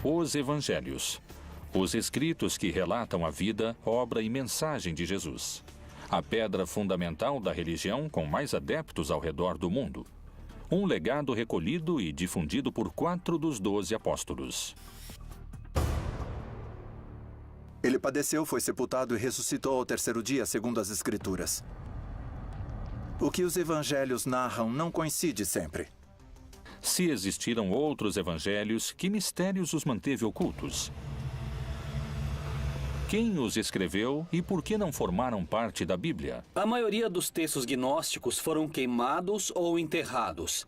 Os Evangelhos. Os escritos que relatam a vida, obra e mensagem de Jesus. A pedra fundamental da religião com mais adeptos ao redor do mundo. Um legado recolhido e difundido por 4 dos 12 apóstolos. Ele padeceu, foi sepultado e ressuscitou ao 3º dia, segundo as Escrituras. O que os evangelhos narram não coincide sempre. Se existiram outros evangelhos, que mistérios os manteve ocultos? Quem os escreveu e por que não formaram parte da Bíblia? A maioria dos textos gnósticos foram queimados ou enterrados.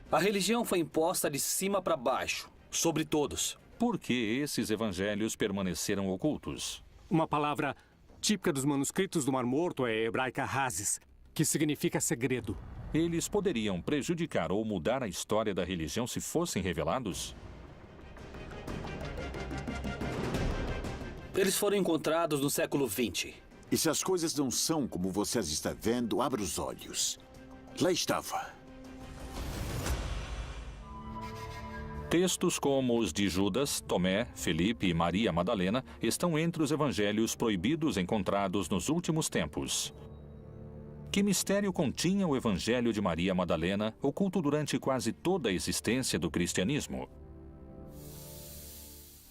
A religião foi imposta de cima para baixo, sobre todos. Por que esses evangelhos permaneceram ocultos? Uma palavra típica dos manuscritos do Mar Morto é hebraica hazes, que significa segredo. Eles poderiam prejudicar ou mudar a história da religião se fossem revelados? Eles foram encontrados no século XX. E se as coisas não são como vocês estão vendo, abra os olhos. Lá estava. Textos como os de Judas, Tomé, Felipe e Maria Madalena estão entre os evangelhos proibidos encontrados nos últimos tempos. Que mistério continha o evangelho de Maria Madalena, oculto durante quase toda a existência do cristianismo?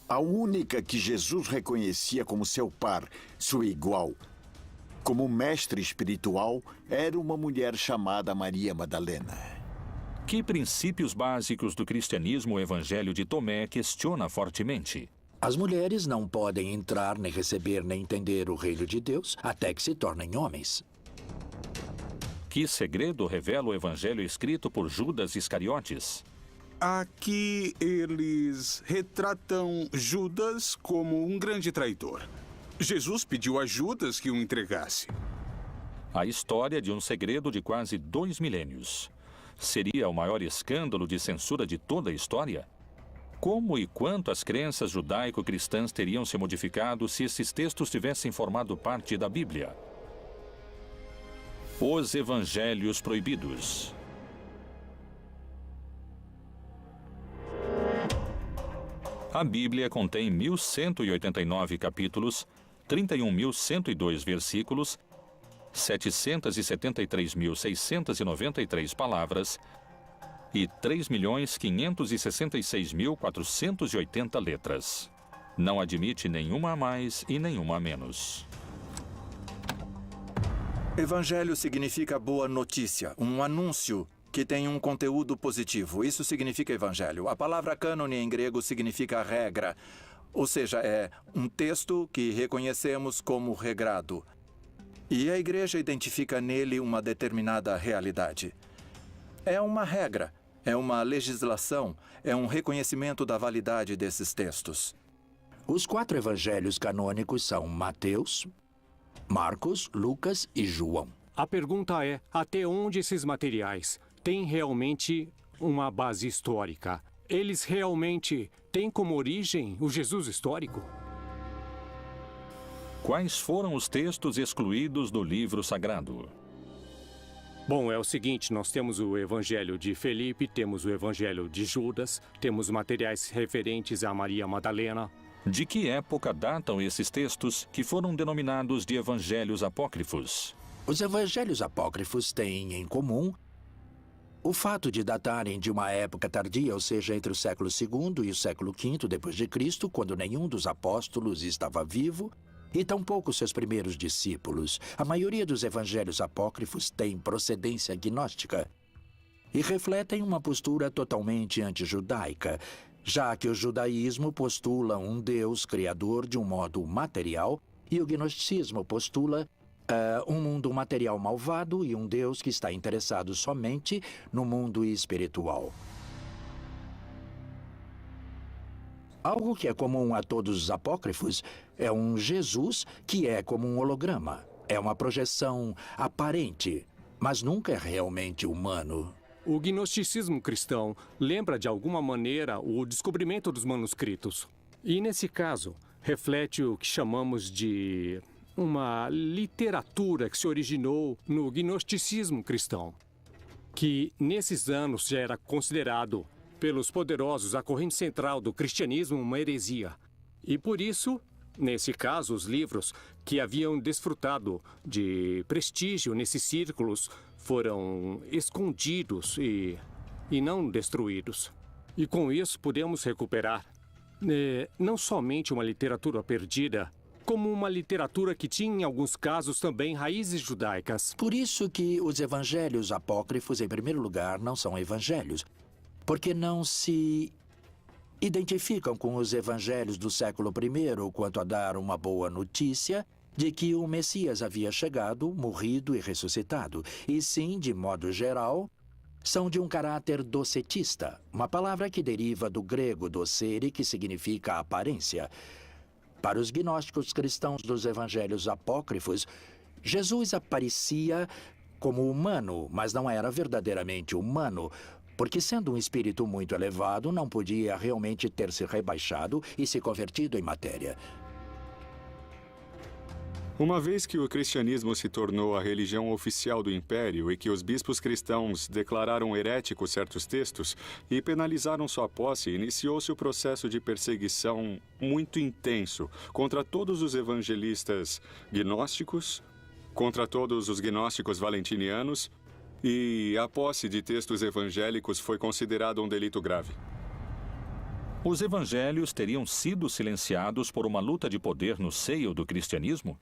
A única que Jesus reconhecia como seu par, sua igual, como mestre espiritual, era uma mulher chamada Maria Madalena. Que princípios básicos do cristianismo o evangelho de Tomé questiona fortemente? As mulheres não podem entrar, nem receber, nem entender o reino de Deus até que se tornem homens. Que segredo revela o evangelho escrito por Judas Iscariotes? Aqui eles retratam Judas como um grande traidor. Jesus pediu a Judas que o entregasse. A história de um segredo de quase 2 milênios. Seria o maior escândalo de censura de toda a história? Como e quanto as crenças judaico-cristãs teriam se modificado se esses textos tivessem formado parte da Bíblia? Os Evangelhos Proibidos. A Bíblia contém 1.189 capítulos, 31.102 versículos, 773.693 palavras e 3.566.480 letras. Não admite nenhuma a mais e nenhuma a menos. Evangelho significa boa notícia, um anúncio que tem um conteúdo positivo. Isso significa evangelho. A palavra cânone em grego significa regra, ou seja, é um texto que reconhecemos como regrado. E a igreja identifica nele uma determinada realidade. É uma regra, é uma legislação, é um reconhecimento da validade desses textos. Os 4 evangelhos canônicos são Mateus, Marcos, Lucas e João. A pergunta é, até onde esses materiais têm realmente uma base histórica? Eles realmente têm como origem o Jesus histórico? Quais foram os textos excluídos do livro sagrado? Bom, é o seguinte, nós temos o Evangelho de Felipe, temos o Evangelho de Judas, temos materiais referentes a Maria Madalena. De que época datam esses textos que foram denominados de evangelhos apócrifos? Os evangelhos apócrifos têm em comum o fato de datarem de uma época tardia, ou seja, entre o século II e o século V depois de Cristo, quando nenhum dos apóstolos estava vivo, e tampouco seus primeiros discípulos. A maioria dos evangelhos apócrifos tem procedência gnóstica e refletem uma postura totalmente antijudaica, já que o judaísmo postula um Deus criador de um modo material e o gnosticismo postula um mundo material malvado e um Deus que está interessado somente no mundo espiritual. Algo que é comum a todos os apócrifos é um Jesus que é como um holograma. É uma projeção aparente, mas nunca é realmente humano. O gnosticismo cristão lembra de alguma maneira o descobrimento dos manuscritos. E nesse caso, reflete o que chamamos de uma literatura que se originou no gnosticismo cristão, que nesses anos já era considerado pelos poderosos a corrente central do cristianismo uma heresia. E por isso, nesse caso, os livros que haviam desfrutado de prestígio nesses círculos foram escondidos e não destruídos. E com isso podemos recuperar não somente uma literatura perdida, como uma literatura que tinha, em alguns casos, também raízes judaicas. Por isso que os evangelhos apócrifos, em primeiro lugar, não são evangelhos, porque não se identificam com os evangelhos do século I quanto a dar uma boa notícia de que o Messias havia chegado, morrido e ressuscitado, e sim, de modo geral, são de um caráter docetista, uma palavra que deriva do grego docere, que significa aparência. Para os gnósticos cristãos dos evangelhos apócrifos, Jesus aparecia como humano, mas não era verdadeiramente humano, porque, sendo um espírito muito elevado, não podia realmente ter se rebaixado e se convertido em matéria. Uma vez que o cristianismo se tornou a religião oficial do império e que os bispos cristãos declararam heréticos certos textos e penalizaram sua posse, iniciou-se o processo de perseguição muito intenso contra todos os evangelistas gnósticos, contra todos os gnósticos valentinianos, e a posse de textos evangélicos foi considerada um delito grave. Os evangelhos teriam sido silenciados por uma luta de poder no seio do cristianismo?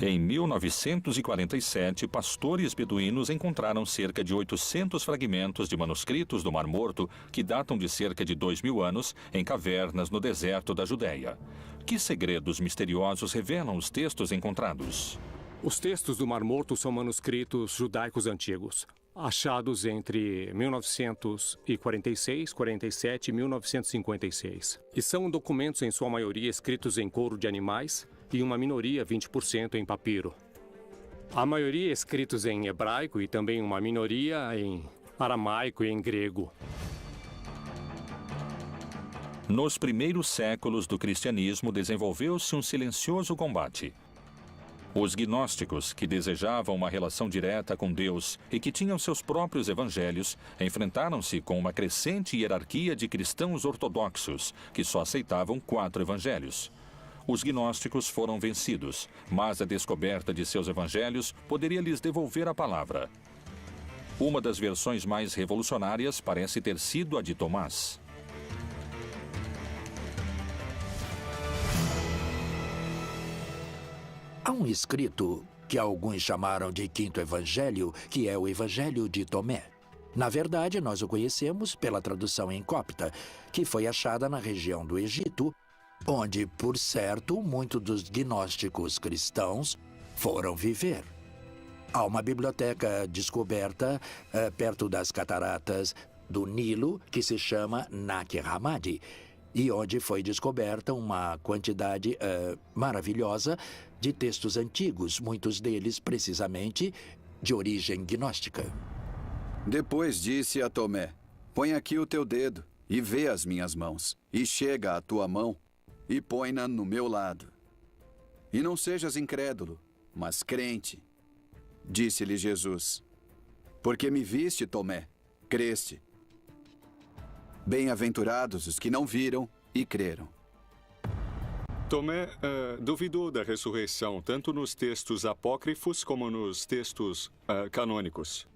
Em 1947, pastores beduínos encontraram cerca de 800 fragmentos de manuscritos do Mar Morto que datam de cerca de 2000 anos em cavernas no deserto da Judéia. Que segredos misteriosos revelam os textos encontrados? Os textos do Mar Morto são manuscritos judaicos antigos, achados entre 1946, 47 e 1956. E são documentos, em sua maioria, escritos em couro de animais e uma minoria, 20%, em papiro. A maioria escritos em hebraico e também uma minoria em aramaico e em grego. Nos primeiros séculos do cristianismo, desenvolveu-se um silencioso combate. Os gnósticos, que desejavam uma relação direta com Deus e que tinham seus próprios evangelhos, enfrentaram-se com uma crescente hierarquia de cristãos ortodoxos, que só aceitavam 4 evangelhos. Os gnósticos foram vencidos, mas a descoberta de seus evangelhos poderia lhes devolver a palavra. Uma das versões mais revolucionárias parece ter sido a de Tomás. Há um escrito que alguns chamaram de Quinto Evangelho, que é o Evangelho de Tomé. Na verdade, nós o conhecemos pela tradução em copta, que foi achada na região do Egito, onde, por certo, muitos dos gnósticos cristãos foram viver. Há uma biblioteca descoberta perto das cataratas do Nilo, que se chama Nag Hammadi, e onde foi descoberta uma quantidade maravilhosa de textos antigos, muitos deles, precisamente, de origem gnóstica. Depois disse a Tomé: põe aqui o teu dedo e vê as minhas mãos, e chega a tua mão e põe-na no meu lado. E não sejas incrédulo, mas crente. Disse-lhe Jesus: porque me viste, Tomé, creste. Bem-aventurados os que não viram e creram. Tomé duvidou da ressurreição, tanto nos textos apócrifos como nos textos canônicos.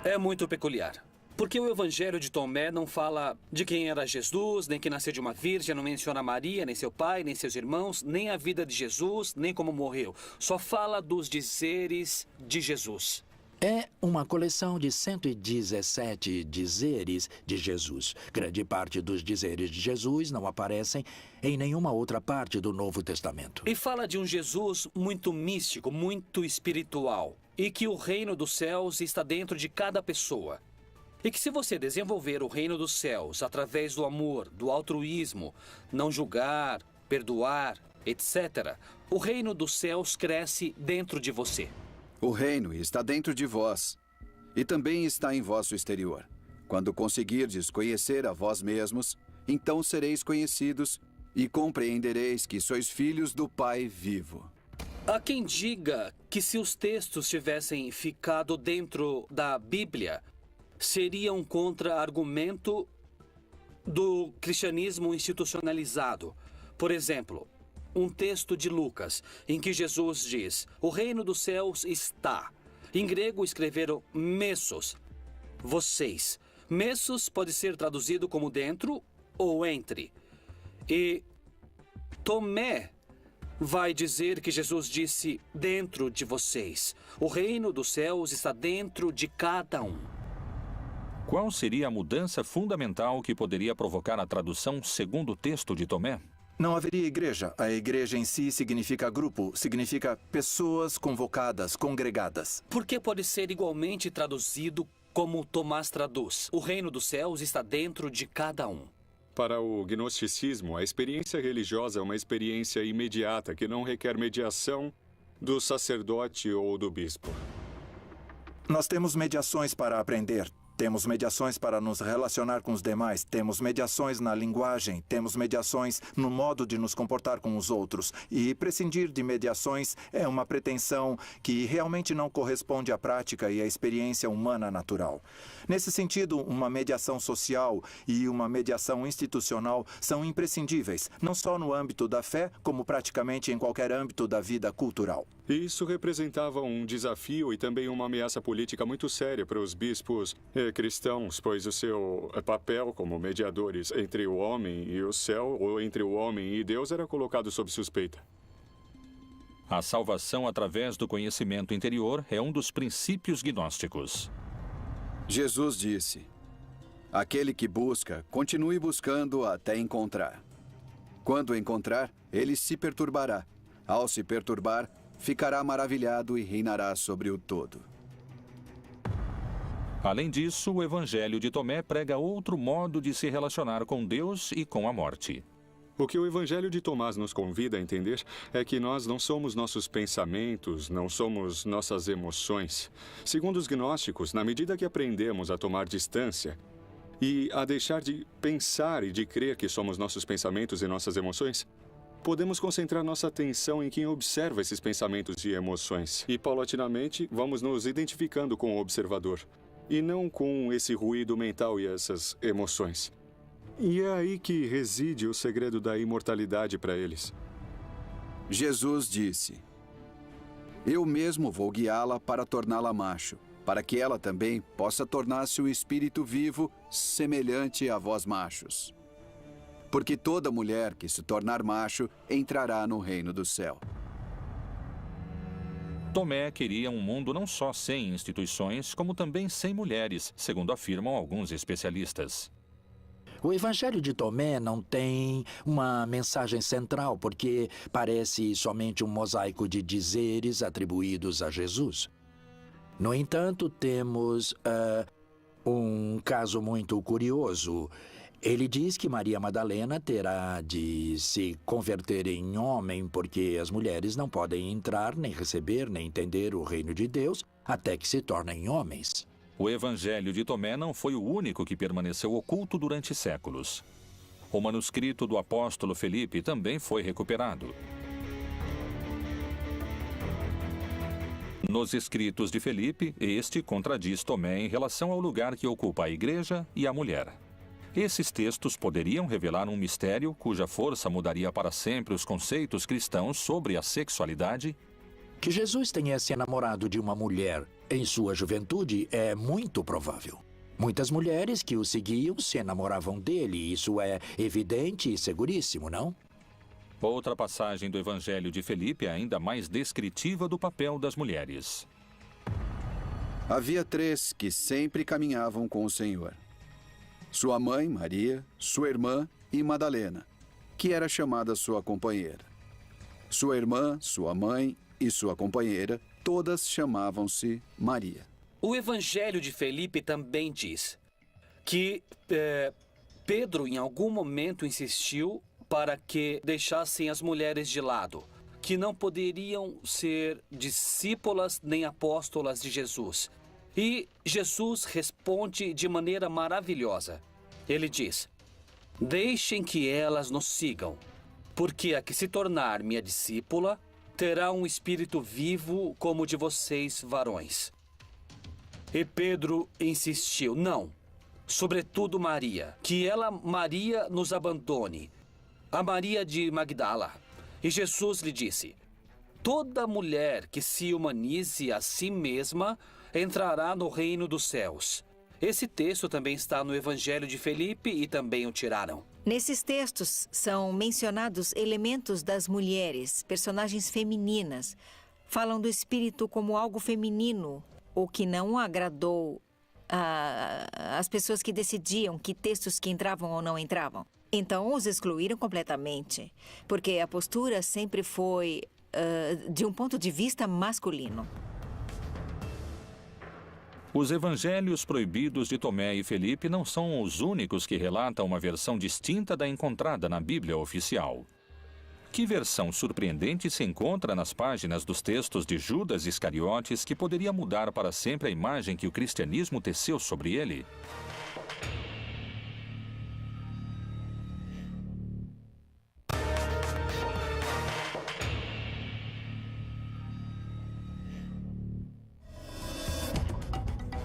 É muito peculiar. Porque o Evangelho de Tomé não fala de quem era Jesus, nem que nasceu de uma virgem, não menciona Maria, nem seu pai, nem seus irmãos, nem a vida de Jesus, nem como morreu. Só fala dos dizeres de Jesus. É uma coleção de 117 dizeres de Jesus. Grande parte dos dizeres de Jesus não aparecem em nenhuma outra parte do Novo Testamento. E fala de um Jesus muito místico, muito espiritual. E que o reino dos céus está dentro de cada pessoa. E que se você desenvolver o reino dos céus através do amor, do altruísmo, não julgar, perdoar, etc., o reino dos céus cresce dentro de você. O reino está dentro de vós, e também está em vosso exterior. Quando conseguirdes conhecer a vós mesmos, então sereis conhecidos e compreendereis que sois filhos do Pai vivo. Há quem diga que se os textos tivessem ficado dentro da Bíblia, seria um contra-argumento do cristianismo institucionalizado. Por exemplo, um texto de Lucas, em que Jesus diz: o reino dos céus está. Em grego escreveram mesos, vocês. Mesos pode ser traduzido como dentro ou entre. E Tomé vai dizer que Jesus disse dentro de vocês. O reino dos céus está dentro de cada um. Qual seria a mudança fundamental que poderia provocar a tradução segundo o texto de Tomé? Não haveria igreja. A igreja em si significa grupo, significa pessoas convocadas, congregadas. Por que pode ser igualmente traduzido como Tomás traduz? O reino dos céus está dentro de cada um. Para o gnosticismo, a experiência religiosa é uma experiência imediata que não requer mediação do sacerdote ou do bispo. Nós temos mediações para aprender. Temos mediações para nos relacionar com os demais, temos mediações na linguagem, temos mediações no modo de nos comportar com os outros. E prescindir de mediações é uma pretensão que realmente não corresponde à prática e à experiência humana natural. Nesse sentido, uma mediação social e uma mediação institucional são imprescindíveis, não só no âmbito da fé, como praticamente em qualquer âmbito da vida cultural. Isso representava um desafio e também uma ameaça política muito séria para os bispos cristãos, pois o seu papel como mediadores entre o homem e o céu, ou entre o homem e Deus, era colocado sob suspeita. A salvação através do conhecimento interior é um dos princípios gnósticos. Jesus disse: aquele que busca, continue buscando até encontrar. Quando encontrar, ele se perturbará. Ao se perturbar, ficará maravilhado e reinará sobre o todo. Além disso, o Evangelho de Tomé prega outro modo de se relacionar com Deus e com a morte. O que o Evangelho de Tomás nos convida a entender é que nós não somos nossos pensamentos, não somos nossas emoções. Segundo os gnósticos, na medida que aprendemos a tomar distância e a deixar de pensar e de crer que somos nossos pensamentos e nossas emoções, podemos concentrar nossa atenção em quem observa esses pensamentos e emoções. E, paulatinamente, vamos nos identificando com o observador, e não com esse ruído mental e essas emoções. E é aí que reside o segredo da imortalidade para eles. Jesus disse: eu mesmo vou guiá-la para torná-la macho, para que ela também possa tornar-se um espírito vivo semelhante a vós machos. Porque toda mulher que se tornar macho entrará no reino do céu. Tomé queria um mundo não só sem instituições, como também sem mulheres, segundo afirmam alguns especialistas. O Evangelho de Tomé não tem uma mensagem central, porque parece somente um mosaico de dizeres atribuídos a Jesus. No entanto, temos um caso muito curioso. Ele diz que Maria Madalena terá de se converter em homem porque as mulheres não podem entrar, nem receber, nem entender o reino de Deus até que se tornem homens. O Evangelho de Tomé não foi o único que permaneceu oculto durante séculos. O manuscrito do apóstolo Felipe também foi recuperado. Nos escritos de Felipe, este contradiz Tomé em relação ao lugar que ocupa a igreja e a mulher. Esses textos poderiam revelar um mistério cuja força mudaria para sempre os conceitos cristãos sobre a sexualidade? Que Jesus tenha se enamorado de uma mulher em sua juventude é muito provável. Muitas mulheres que o seguiam se enamoravam dele, isso é evidente e seguríssimo, não? Outra passagem do Evangelho de Felipe é ainda mais descritiva do papel das mulheres. Havia 3 que sempre caminhavam com o Senhor: sua mãe, Maria, sua irmã e Madalena, que era chamada sua companheira. Sua irmã, sua mãe e sua companheira, todas chamavam-se Maria. O Evangelho de Felipe também diz que Pedro, em algum momento, insistiu para que deixassem as mulheres de lado, que não poderiam ser discípulas nem apóstolas de Jesus. E Jesus responde de maneira maravilhosa. Ele diz: deixem que elas nos sigam, porque a que se tornar minha discípula terá um espírito vivo como o de vocês, varões. E Pedro insistiu, não, sobretudo Maria, que ela, Maria, nos abandone, a Maria de Magdala. E Jesus lhe disse, toda mulher que se humanize a si mesma entrará no reino dos céus. Esse texto também está no Evangelho de Felipe e também o tiraram. Nesses textos são mencionados elementos das mulheres, personagens femininas. Falam do espírito como algo feminino, o que não agradou às pessoas que decidiam que textos que entravam ou não entravam. Então, os excluíram completamente, porque a postura sempre foi de um ponto de vista masculino. Os evangelhos proibidos de Tomé e Felipe não são os únicos que relatam uma versão distinta da encontrada na Bíblia oficial. Que versão surpreendente se encontra nas páginas dos textos de Judas Iscariotes que poderia mudar para sempre a imagem que o cristianismo teceu sobre ele?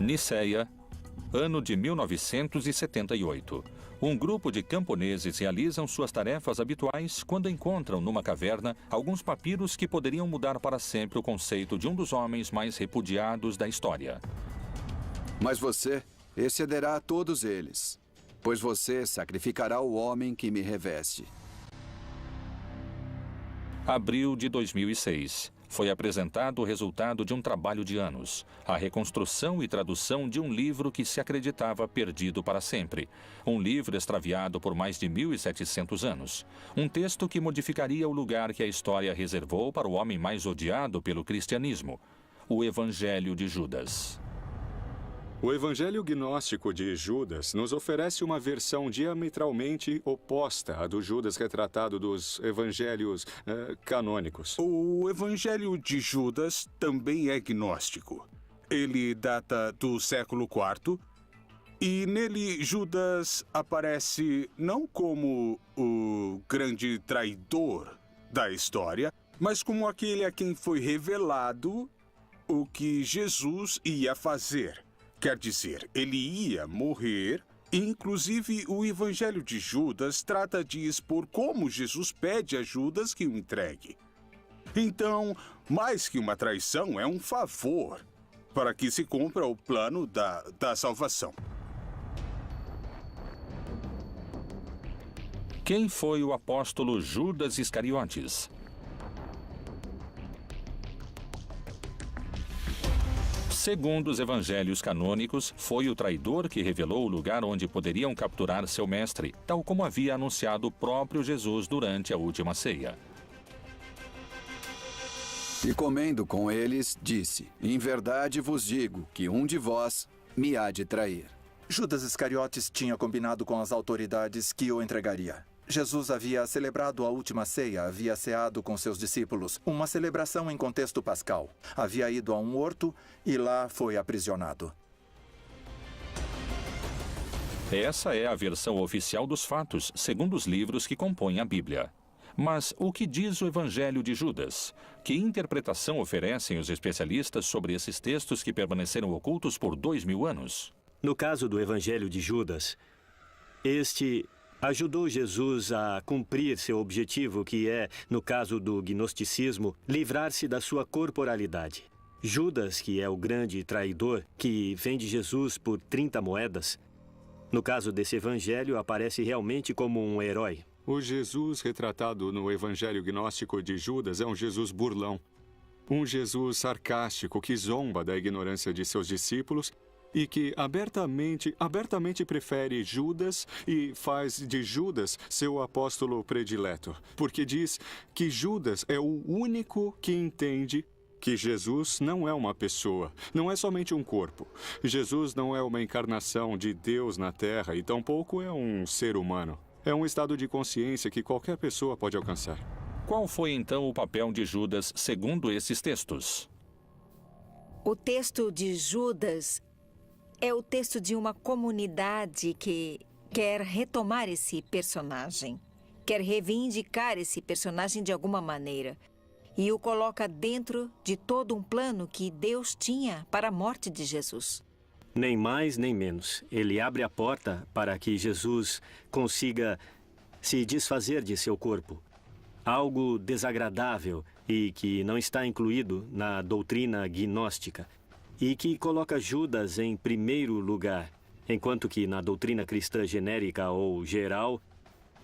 Niceia, ano de 1978. Um grupo de camponeses realizam suas tarefas habituais quando encontram numa caverna alguns papiros que poderiam mudar para sempre o conceito de um dos homens mais repudiados da história. Mas você excederá a todos eles, pois você sacrificará o homem que me reveste. Abril de 2006. Foi apresentado o resultado de um trabalho de anos, a reconstrução e tradução de um livro que se acreditava perdido para sempre. Um livro extraviado por mais de 1.700 anos. Um texto que modificaria o lugar que a história reservou para o homem mais odiado pelo cristianismo, o Evangelho de Judas. O Evangelho Gnóstico de Judas nos oferece uma versão diametralmente oposta à do Judas retratado dos evangelhos canônicos. O Evangelho de Judas também é gnóstico. Ele data do século IV e nele Judas aparece não como o grande traidor da história, mas como aquele a quem foi revelado o que Jesus ia fazer. Quer dizer, ele ia morrer. Inclusive, o Evangelho de Judas trata de expor como Jesus pede a Judas que o entregue. Então, mais que uma traição, é um favor para que se cumpra o plano da salvação. Quem foi o apóstolo Judas Iscariotes? Segundo os evangelhos canônicos, foi o traidor que revelou o lugar onde poderiam capturar seu mestre, tal como havia anunciado o próprio Jesus durante a última ceia. E comendo com eles, disse, em verdade vos digo que um de vós me há de trair. Judas Iscariotes tinha combinado com as autoridades que o entregaria. Jesus havia celebrado a última ceia, havia ceado com seus discípulos, uma celebração em contexto pascal. Havia ido a um horto e lá foi aprisionado. Essa é a versão oficial dos fatos, segundo os livros que compõem a Bíblia. Mas o que diz o Evangelho de Judas? Que interpretação oferecem os especialistas sobre esses textos que permaneceram ocultos por 2000 anos? No caso do Evangelho de Judas, este ajudou Jesus a cumprir seu objetivo, que é, no caso do gnosticismo, livrar-se da sua corporalidade. Judas, que é o grande traidor, que vende Jesus por 30 moedas, no caso desse evangelho, aparece realmente como um herói. O Jesus retratado no Evangelho Gnóstico de Judas é um Jesus burlão. Um Jesus sarcástico que zomba da ignorância de seus discípulos e que abertamente prefere Judas e faz de Judas seu apóstolo predileto, porque diz que Judas é o único que entende que Jesus não é uma pessoa, não é somente um corpo. Jesus não é uma encarnação de Deus na Terra e tampouco é um ser humano. É um estado de consciência que qualquer pessoa pode alcançar. Qual foi então o papel de Judas segundo esses textos? O texto de Judas é o texto de uma comunidade que quer retomar esse personagem, quer reivindicar esse personagem de alguma maneira. e o coloca dentro de todo um plano que Deus tinha para a morte de Jesus. Nem mais nem menos. Ele abre a porta para que Jesus consiga se desfazer de seu corpo. Algo desagradável e que não está incluído na doutrina gnóstica. E que coloca Judas em primeiro lugar. Enquanto que na doutrina cristã genérica ou geral,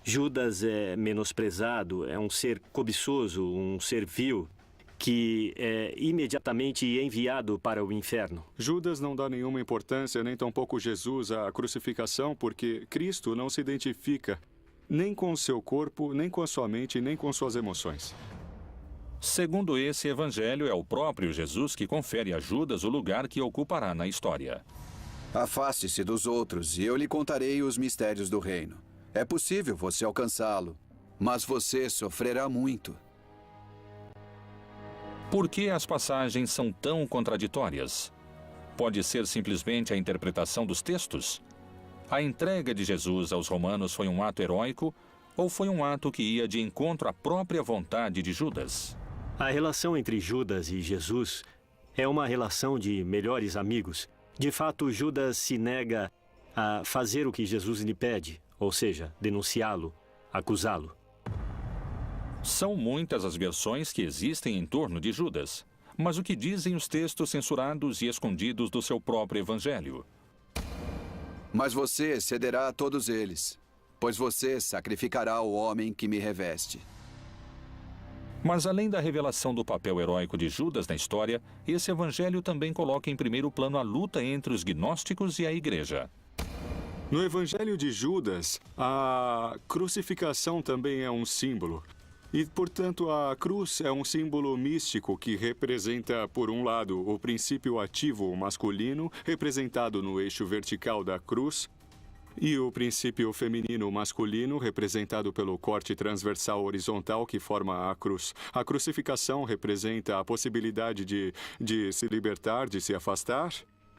Judas é menosprezado, é um ser cobiçoso, um ser vil, que é imediatamente enviado para o inferno. Judas não dá nenhuma importância, nem tampouco Jesus, à crucificação, porque Cristo não se identifica nem com o seu corpo, nem com a sua mente, nem com suas emoções. Segundo esse evangelho, é o próprio Jesus que confere a Judas o lugar que ocupará na história. Afaste-se dos outros e eu lhe contarei os mistérios do reino. É possível você alcançá-lo, mas você sofrerá muito. Por que as passagens são tão contraditórias? Pode ser simplesmente a interpretação dos textos? A entrega de Jesus aos romanos foi um ato heróico ou foi um ato que ia de encontro à própria vontade de Judas? A relação entre Judas e Jesus é uma relação de melhores amigos. De fato, Judas se nega a fazer o que Jesus lhe pede, ou seja, denunciá-lo, acusá-lo. São muitas as versões que existem em torno de Judas. Mas o que dizem os textos censurados e escondidos do seu próprio evangelho? Mas você cederá a todos eles, pois você sacrificará o homem que me reveste. Mas além da revelação do papel heróico de Judas na história, esse evangelho também coloca em primeiro plano a luta entre os gnósticos e a igreja. No evangelho de Judas, a crucificação também é um símbolo. E, portanto, a cruz é um símbolo místico que representa, por um lado, o princípio ativo masculino, representado no eixo vertical da cruz, e o princípio feminino masculino, representado pelo corte transversal horizontal que forma a cruz. A crucificação representa a possibilidade de se libertar, de se afastar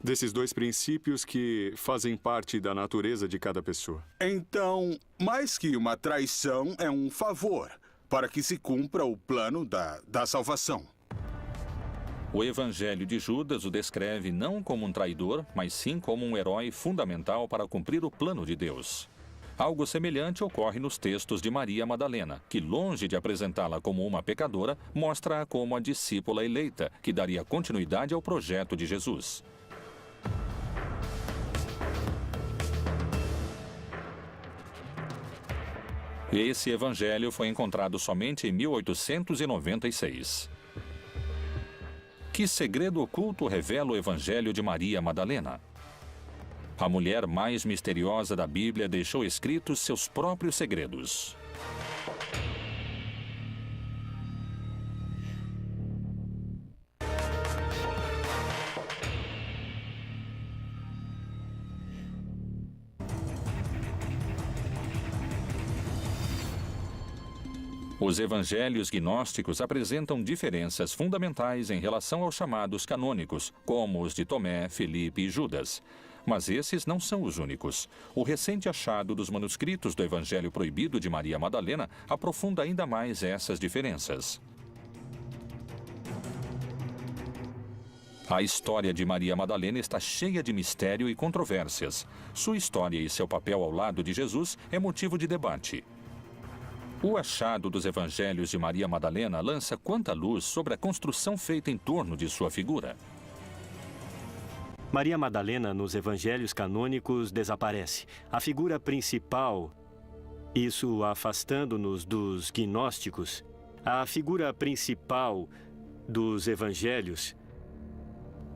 desses dois princípios que fazem parte da natureza de cada pessoa. Então, mais que uma traição, é um favor para que se cumpra o plano da salvação. O evangelho de Judas o descreve não como um traidor, mas sim como um herói fundamental para cumprir o plano de Deus. Algo semelhante ocorre nos textos de Maria Madalena, que, longe de apresentá-la como uma pecadora, mostra-a como a discípula eleita, que daria continuidade ao projeto de Jesus. Esse evangelho foi encontrado somente em 1896. Que segredo oculto revela o evangelho de Maria Madalena? A mulher mais misteriosa da Bíblia deixou escritos seus próprios segredos. Os evangelhos gnósticos apresentam diferenças fundamentais em relação aos chamados canônicos, como os de Tomé, Felipe e Judas. Mas esses não são os únicos. O recente achado dos manuscritos do Evangelho Proibido de Maria Madalena aprofunda ainda mais essas diferenças. A história de Maria Madalena está cheia de mistério e controvérsias. Sua história e seu papel ao lado de Jesus é motivo de debate. O achado dos evangelhos de Maria Madalena lança quanta luz sobre a construção feita em torno de sua figura. Maria Madalena, nos evangelhos canônicos, desaparece. A figura principal, isso afastando-nos dos gnósticos, a figura principal dos evangelhos,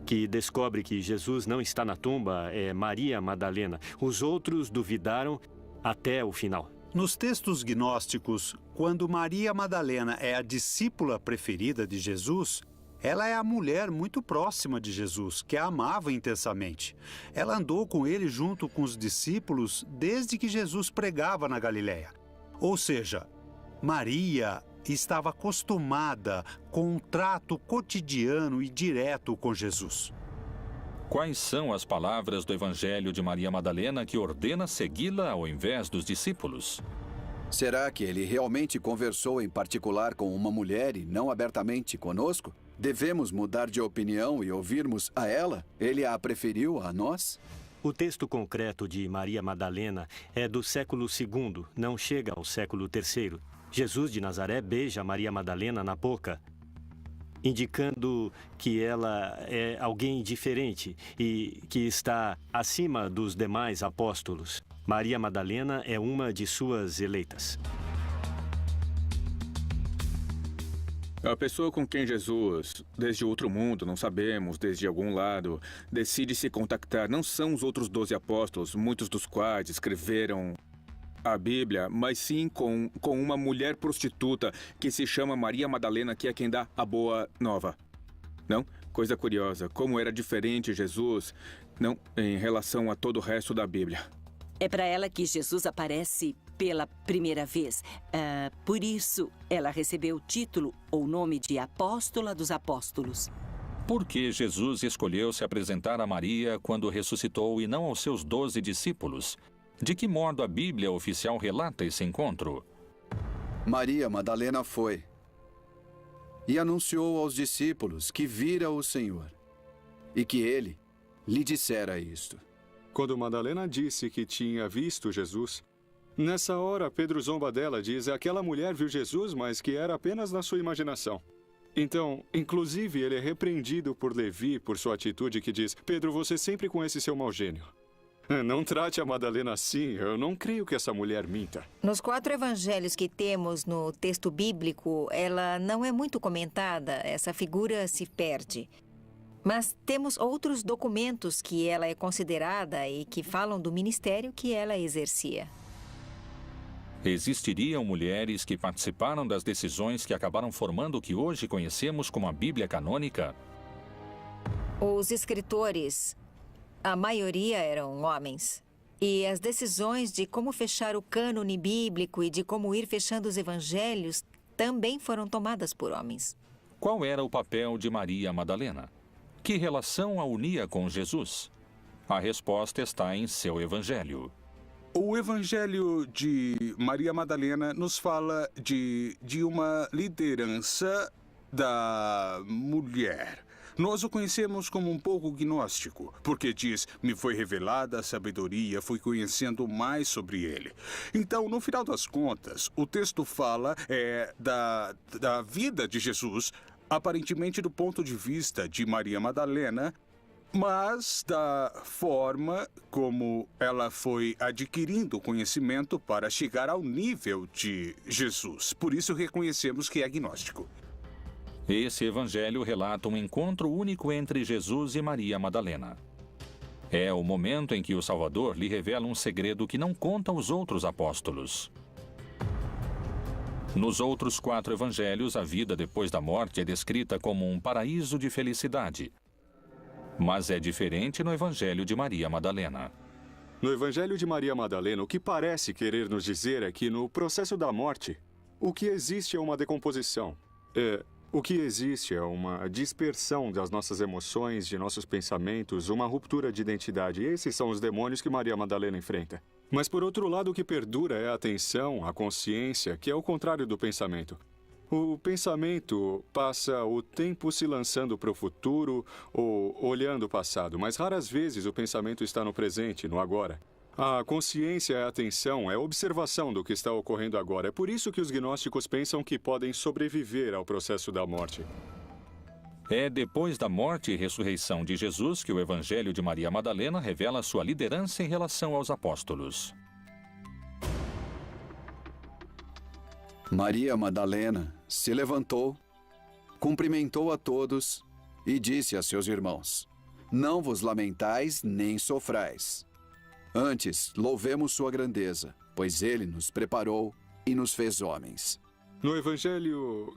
que descobre que Jesus não está na tumba, é Maria Madalena. Os outros duvidaram até o final. Nos textos gnósticos, quando Maria Madalena é a discípula preferida de Jesus, ela é a mulher muito próxima de Jesus, que a amava intensamente. Ela andou com ele junto com os discípulos desde que Jesus pregava na Galileia. Ou seja, Maria estava acostumada com um trato cotidiano e direto com Jesus. Quais são as palavras do Evangelho de Maria Madalena que ordena segui-la ao invés dos discípulos? Será que ele realmente conversou em particular com uma mulher e não abertamente conosco? Devemos mudar de opinião e ouvirmos a ela? Ele a preferiu a nós? O texto concreto de Maria Madalena é do século II, não chega ao século III. Jesus de Nazaré beija Maria Madalena na boca, indicando que ela é alguém diferente e que está acima dos demais apóstolos. Maria Madalena é uma de suas eleitas. A pessoa com quem Jesus, desde outro mundo, não sabemos, desde algum lado, decide se contactar não são os outros 12 apóstolos, muitos dos quais escreveram a Bíblia, mas sim com uma mulher prostituta que se chama Maria Madalena, que é quem dá a boa nova. Não? Coisa curiosa, como era diferente Jesus, não, em relação a todo o resto da Bíblia. É para ela que Jesus aparece pela primeira vez. Por isso, ela recebeu o título ou nome de Apóstola dos Apóstolos. Por que Jesus escolheu se apresentar a Maria quando ressuscitou e não aos seus 12 discípulos? De que modo a Bíblia oficial relata esse encontro? Maria Madalena foi e anunciou aos discípulos que vira o Senhor e que ele lhe dissera isto. Quando Madalena disse que tinha visto Jesus, nessa hora Pedro zomba dela, diz: aquela mulher viu Jesus, mas que era apenas na sua imaginação. Então, inclusive, ele é repreendido por Levi por sua atitude que diz: Pedro, você sempre com esse seu mau gênio. Não trate a Madalena assim, eu não creio que essa mulher minta. Nos 4 evangelhos que temos no texto bíblico, ela não é muito comentada, essa figura se perde. Mas temos outros documentos que ela é considerada e que falam do ministério que ela exercia. Existiriam mulheres que participaram das decisões que acabaram formando o que hoje conhecemos como a Bíblia canônica? Os escritores, a maioria eram homens. E as decisões de como fechar o cânone bíblico e de como ir fechando os evangelhos também foram tomadas por homens. Qual era o papel de Maria Madalena? Que relação a unia com Jesus? A resposta está em seu evangelho. O evangelho de Maria Madalena nos fala de uma liderança da mulher. Nós o conhecemos como um pouco gnóstico, porque diz, me foi revelada a sabedoria, fui conhecendo mais sobre ele. Então, no final das contas, o texto fala da vida de Jesus, aparentemente do ponto de vista de Maria Madalena, mas da forma como ela foi adquirindo conhecimento para chegar ao nível de Jesus. Por isso reconhecemos que é agnóstico. Esse evangelho relata um encontro único entre Jesus e Maria Madalena. É o momento em que o Salvador lhe revela um segredo que não conta aos outros apóstolos. Nos outros 4 evangelhos, a vida depois da morte é descrita como um paraíso de felicidade. Mas é diferente no evangelho de Maria Madalena. No evangelho de Maria Madalena, o que parece querer nos dizer é que no processo da morte, o que existe é uma decomposição. O que existe é uma dispersão das nossas emoções, de nossos pensamentos, uma ruptura de identidade. Esses são os demônios que Maria Madalena enfrenta. Mas, por outro lado, o que perdura é a atenção, a consciência, que é o contrário do pensamento. O pensamento passa o tempo se lançando para o futuro ou olhando o passado, mas raras vezes o pensamento está no presente, no agora. A consciência é a atenção, é a observação do que está ocorrendo agora. É por isso que os gnósticos pensam que podem sobreviver ao processo da morte. É depois da morte e ressurreição de Jesus que o evangelho de Maria Madalena revela sua liderança em relação aos apóstolos. Maria Madalena se levantou, cumprimentou a todos e disse a seus irmãos: Não vos lamentais nem sofrais. Antes, louvemos sua grandeza, pois ele nos preparou e nos fez homens. No evangelho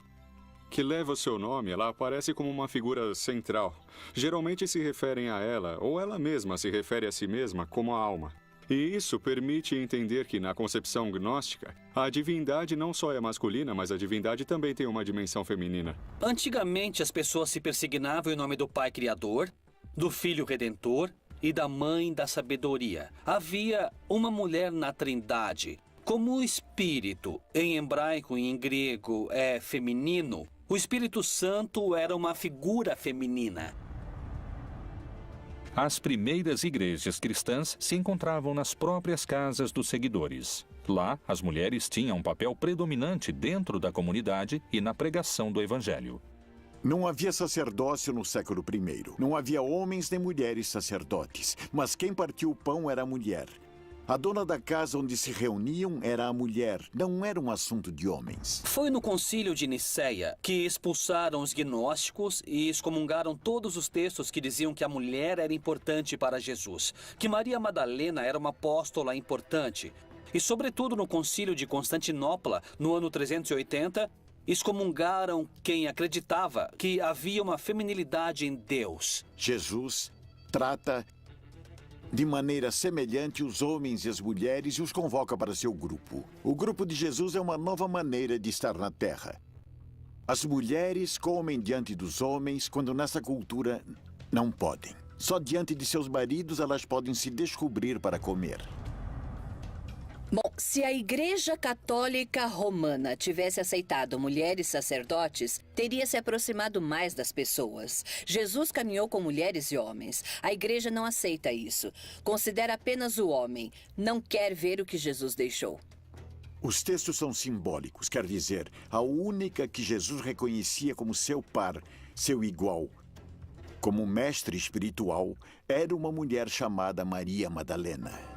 que leva o seu nome, ela aparece como uma figura central. Geralmente se referem a ela, ou ela mesma se refere a si mesma como a alma. E isso permite entender que, na concepção gnóstica, a divindade não só é masculina, mas a divindade também tem uma dimensão feminina. Antigamente, as pessoas se persignavam em nome do Pai Criador, do Filho Redentor e da Mãe da Sabedoria. Havia uma mulher na Trindade, Como o espírito, em hebraico e em grego, é feminino, o Espírito Santo era uma figura feminina. As primeiras igrejas cristãs se encontravam nas próprias casas dos seguidores. Lá, as mulheres tinham um papel predominante dentro da comunidade e na pregação do Evangelho. Não havia sacerdócio no século I. Não havia homens nem mulheres sacerdotes, mas quem partiu o pão era a mulher. A dona da casa onde se reuniam era a mulher, não era um assunto de homens. Foi no concílio de Nicéia que expulsaram os gnósticos e excomungaram todos os textos que diziam que a mulher era importante para Jesus, que Maria Madalena era uma apóstola importante. E, sobretudo, no concílio de Constantinopla, no ano 380, excomungaram quem acreditava que havia uma feminilidade em Deus. Jesus trata de maneira semelhante os homens e as mulheres e os convoca para seu grupo. O grupo de Jesus é uma nova maneira de estar na Terra. As mulheres comem diante dos homens quando nessa cultura não podem. Só diante de seus maridos elas podem se descobrir para comer. Bom, se a Igreja Católica Romana tivesse aceitado mulheres sacerdotes, teria se aproximado mais das pessoas. Jesus caminhou com mulheres e homens. A Igreja não aceita isso. Considera apenas o homem. Não quer ver o que Jesus deixou. Os textos são simbólicos, quer dizer, a única que Jesus reconhecia como seu par, seu igual, como mestre espiritual, era uma mulher chamada Maria Madalena.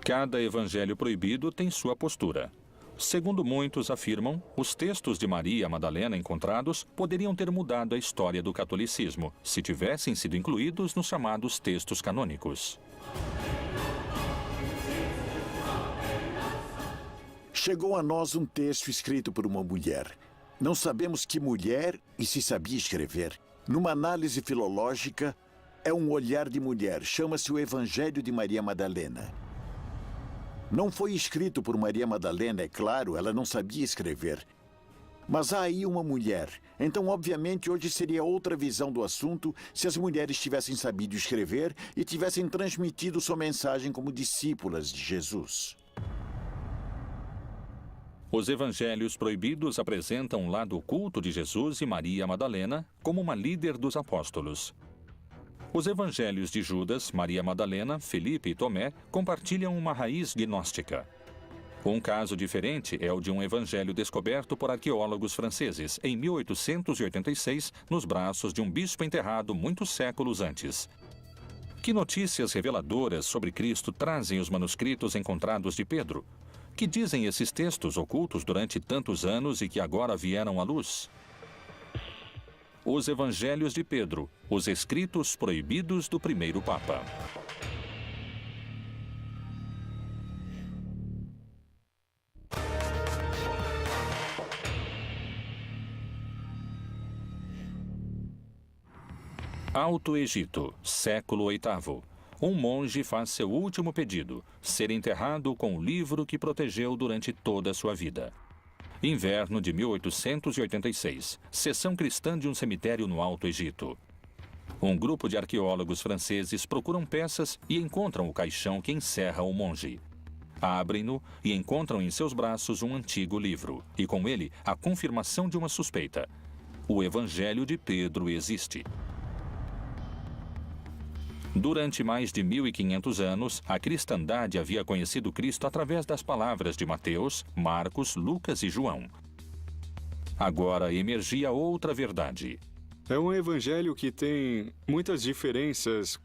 Cada evangelho proibido tem sua postura. Segundo muitos afirmam, os textos de Maria Madalena encontrados poderiam ter mudado a história do catolicismo, se tivessem sido incluídos nos chamados textos canônicos. Chegou a nós um texto escrito por uma mulher. Não sabemos que mulher e se sabia escrever. Numa análise filológica, é um olhar de mulher. Chama-se o Evangelho de Maria Madalena. Não foi escrito por Maria Madalena, é claro, ela não sabia escrever. Mas há aí uma mulher. Então, obviamente, hoje seria outra visão do assunto se as mulheres tivessem sabido escrever e tivessem transmitido sua mensagem como discípulas de Jesus. Os evangelhos proibidos apresentam o lado oculto de Jesus e Maria Madalena como uma líder dos apóstolos. Os evangelhos de Judas, Maria Madalena, Felipe e Tomé compartilham uma raiz gnóstica. Um caso diferente é o de um evangelho descoberto por arqueólogos franceses em 1886, nos braços de um bispo enterrado muitos séculos antes. Que notícias reveladoras sobre Cristo trazem os manuscritos encontrados de Pedro? Que dizem esses textos ocultos durante tantos anos e que agora vieram à luz? Os Evangelhos de Pedro, os escritos proibidos do primeiro Papa. Alto Egito, século VIII. Um monge faz seu último pedido, ser enterrado com o livro que protegeu durante toda a sua vida. Inverno de 1886. Seção cristã de um cemitério no Alto Egito. Um grupo de arqueólogos franceses procuram peças e encontram o caixão que encerra o monge. Abrem-no e encontram em seus braços um antigo livro, e com ele a confirmação de uma suspeita. O Evangelho de Pedro existe. Durante mais de 1500 anos, a cristandade havia conhecido Cristo através das palavras de Mateus, Marcos, Lucas e João. Agora emergia outra verdade. É um evangelho que tem muitas diferenças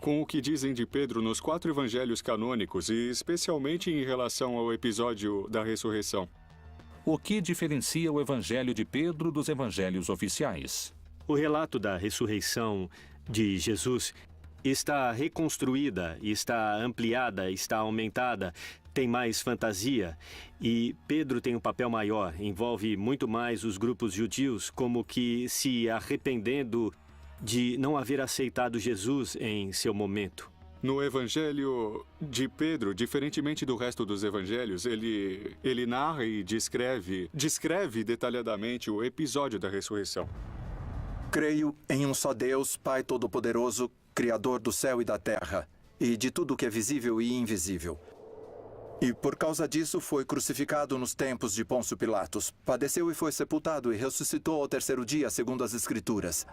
com o que dizem de Pedro nos 4 evangelhos canônicos, e especialmente em relação ao episódio da ressurreição. O que diferencia o Evangelho de Pedro dos evangelhos oficiais? O relato da ressurreição de Jesus está reconstruída, está ampliada, está aumentada, tem mais fantasia. E Pedro tem um papel maior, envolve muito mais os grupos judius, como que se arrependendo de não haver aceitado Jesus em seu momento. No Evangelho de Pedro, diferentemente do resto dos evangelhos, ele narra e descreve detalhadamente o episódio da ressurreição. Creio em um só Deus, Pai Todo-Poderoso, Criador do céu e da terra, e de tudo que é visível e invisível. E por causa disso foi crucificado nos tempos de Pôncio Pilatos. Padeceu e foi sepultado e ressuscitou ao terceiro dia, segundo as Escrituras.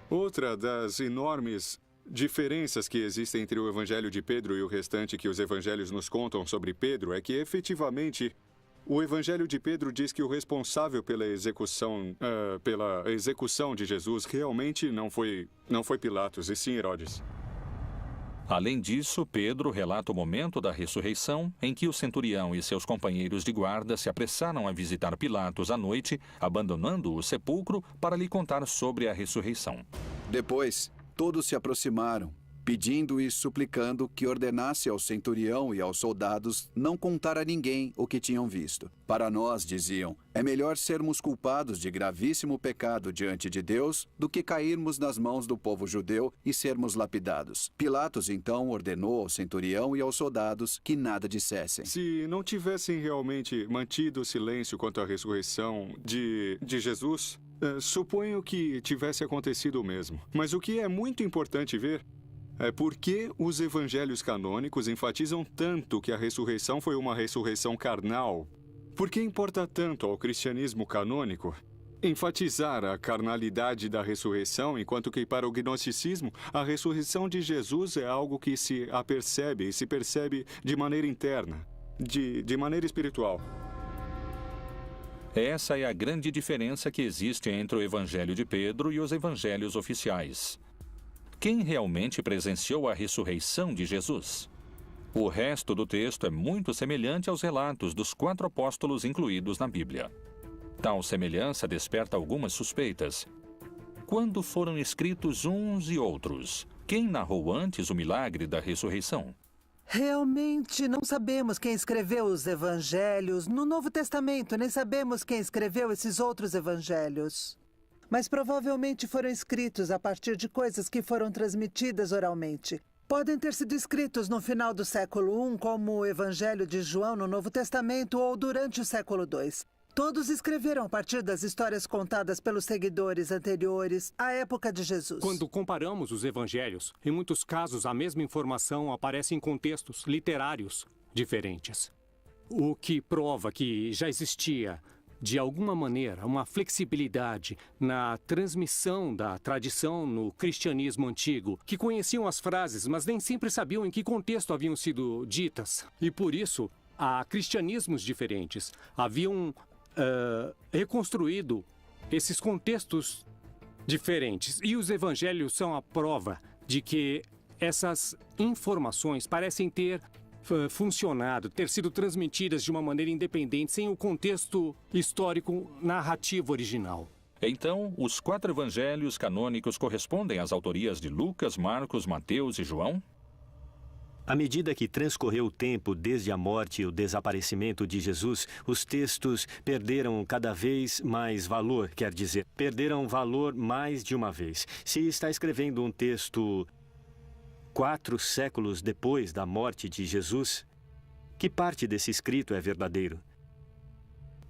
Outra das enormes diferenças que existem entre o Evangelho de Pedro e o restante que os evangelhos nos contam sobre Pedro é que, efetivamente, o Evangelho de Pedro diz que o responsável pela execução de Jesus realmente não foi Pilatos, e sim Herodes. Além disso, Pedro relata o momento da ressurreição em que o centurião e seus companheiros de guarda se apressaram a visitar Pilatos à noite, abandonando o sepulcro para lhe contar sobre a ressurreição. Depois, todos se aproximaram, pedindo e suplicando que ordenasse ao centurião e aos soldados não contar a ninguém o que tinham visto. Para nós, diziam, é melhor sermos culpados de gravíssimo pecado diante de Deus do que cairmos nas mãos do povo judeu e sermos lapidados. Pilatos, então, ordenou ao centurião e aos soldados que nada dissessem. Se não tivessem realmente mantido silêncio quanto à ressurreição de Jesus, suponho que tivesse acontecido o mesmo. Mas o que é muito importante ver é por que os evangelhos canônicos enfatizam tanto que a ressurreição foi uma ressurreição carnal. Por que importa tanto ao cristianismo canônico enfatizar a carnalidade da ressurreição, enquanto que para o gnosticismo a ressurreição de Jesus é algo que se apercebe e se percebe de maneira interna, de maneira espiritual? Essa é a grande diferença que existe entre o Evangelho de Pedro e os evangelhos oficiais. Quem realmente presenciou a ressurreição de Jesus? O resto do texto é muito semelhante aos relatos dos 4 apóstolos incluídos na Bíblia. Tal semelhança desperta algumas suspeitas. Quando foram escritos uns e outros? Quem narrou antes o milagre da ressurreição? Realmente não sabemos quem escreveu os evangelhos no Novo Testamento, nem sabemos quem escreveu esses outros evangelhos. Mas provavelmente foram escritos a partir de coisas que foram transmitidas oralmente. Podem ter sido escritos no final do século I, como o Evangelho de João no Novo Testamento, ou durante o século II. Todos escreveram a partir das histórias contadas pelos seguidores anteriores à época de Jesus. Quando comparamos os evangelhos, em muitos casos a mesma informação aparece em contextos literários diferentes. O que prova que já existia, de alguma maneira, uma flexibilidade na transmissão da tradição no cristianismo antigo, que conheciam as frases, mas nem sempre sabiam em que contexto haviam sido ditas. E por isso, há cristianismos diferentes. Haviam reconstruído esses contextos diferentes. E os evangelhos são a prova de que essas informações parecem ter funcionado, ter sido transmitidas de uma maneira independente, sem o contexto histórico narrativo original. Então, os 4 evangelhos canônicos correspondem às autorias de Lucas, Marcos, Mateus e João? À medida que transcorreu o tempo desde a morte e o desaparecimento de Jesus, os textos perderam cada vez mais valor, quer dizer, perderam valor mais de uma vez. Se está escrevendo um texto 4 séculos depois da morte de Jesus, que parte desse escrito é verdadeiro?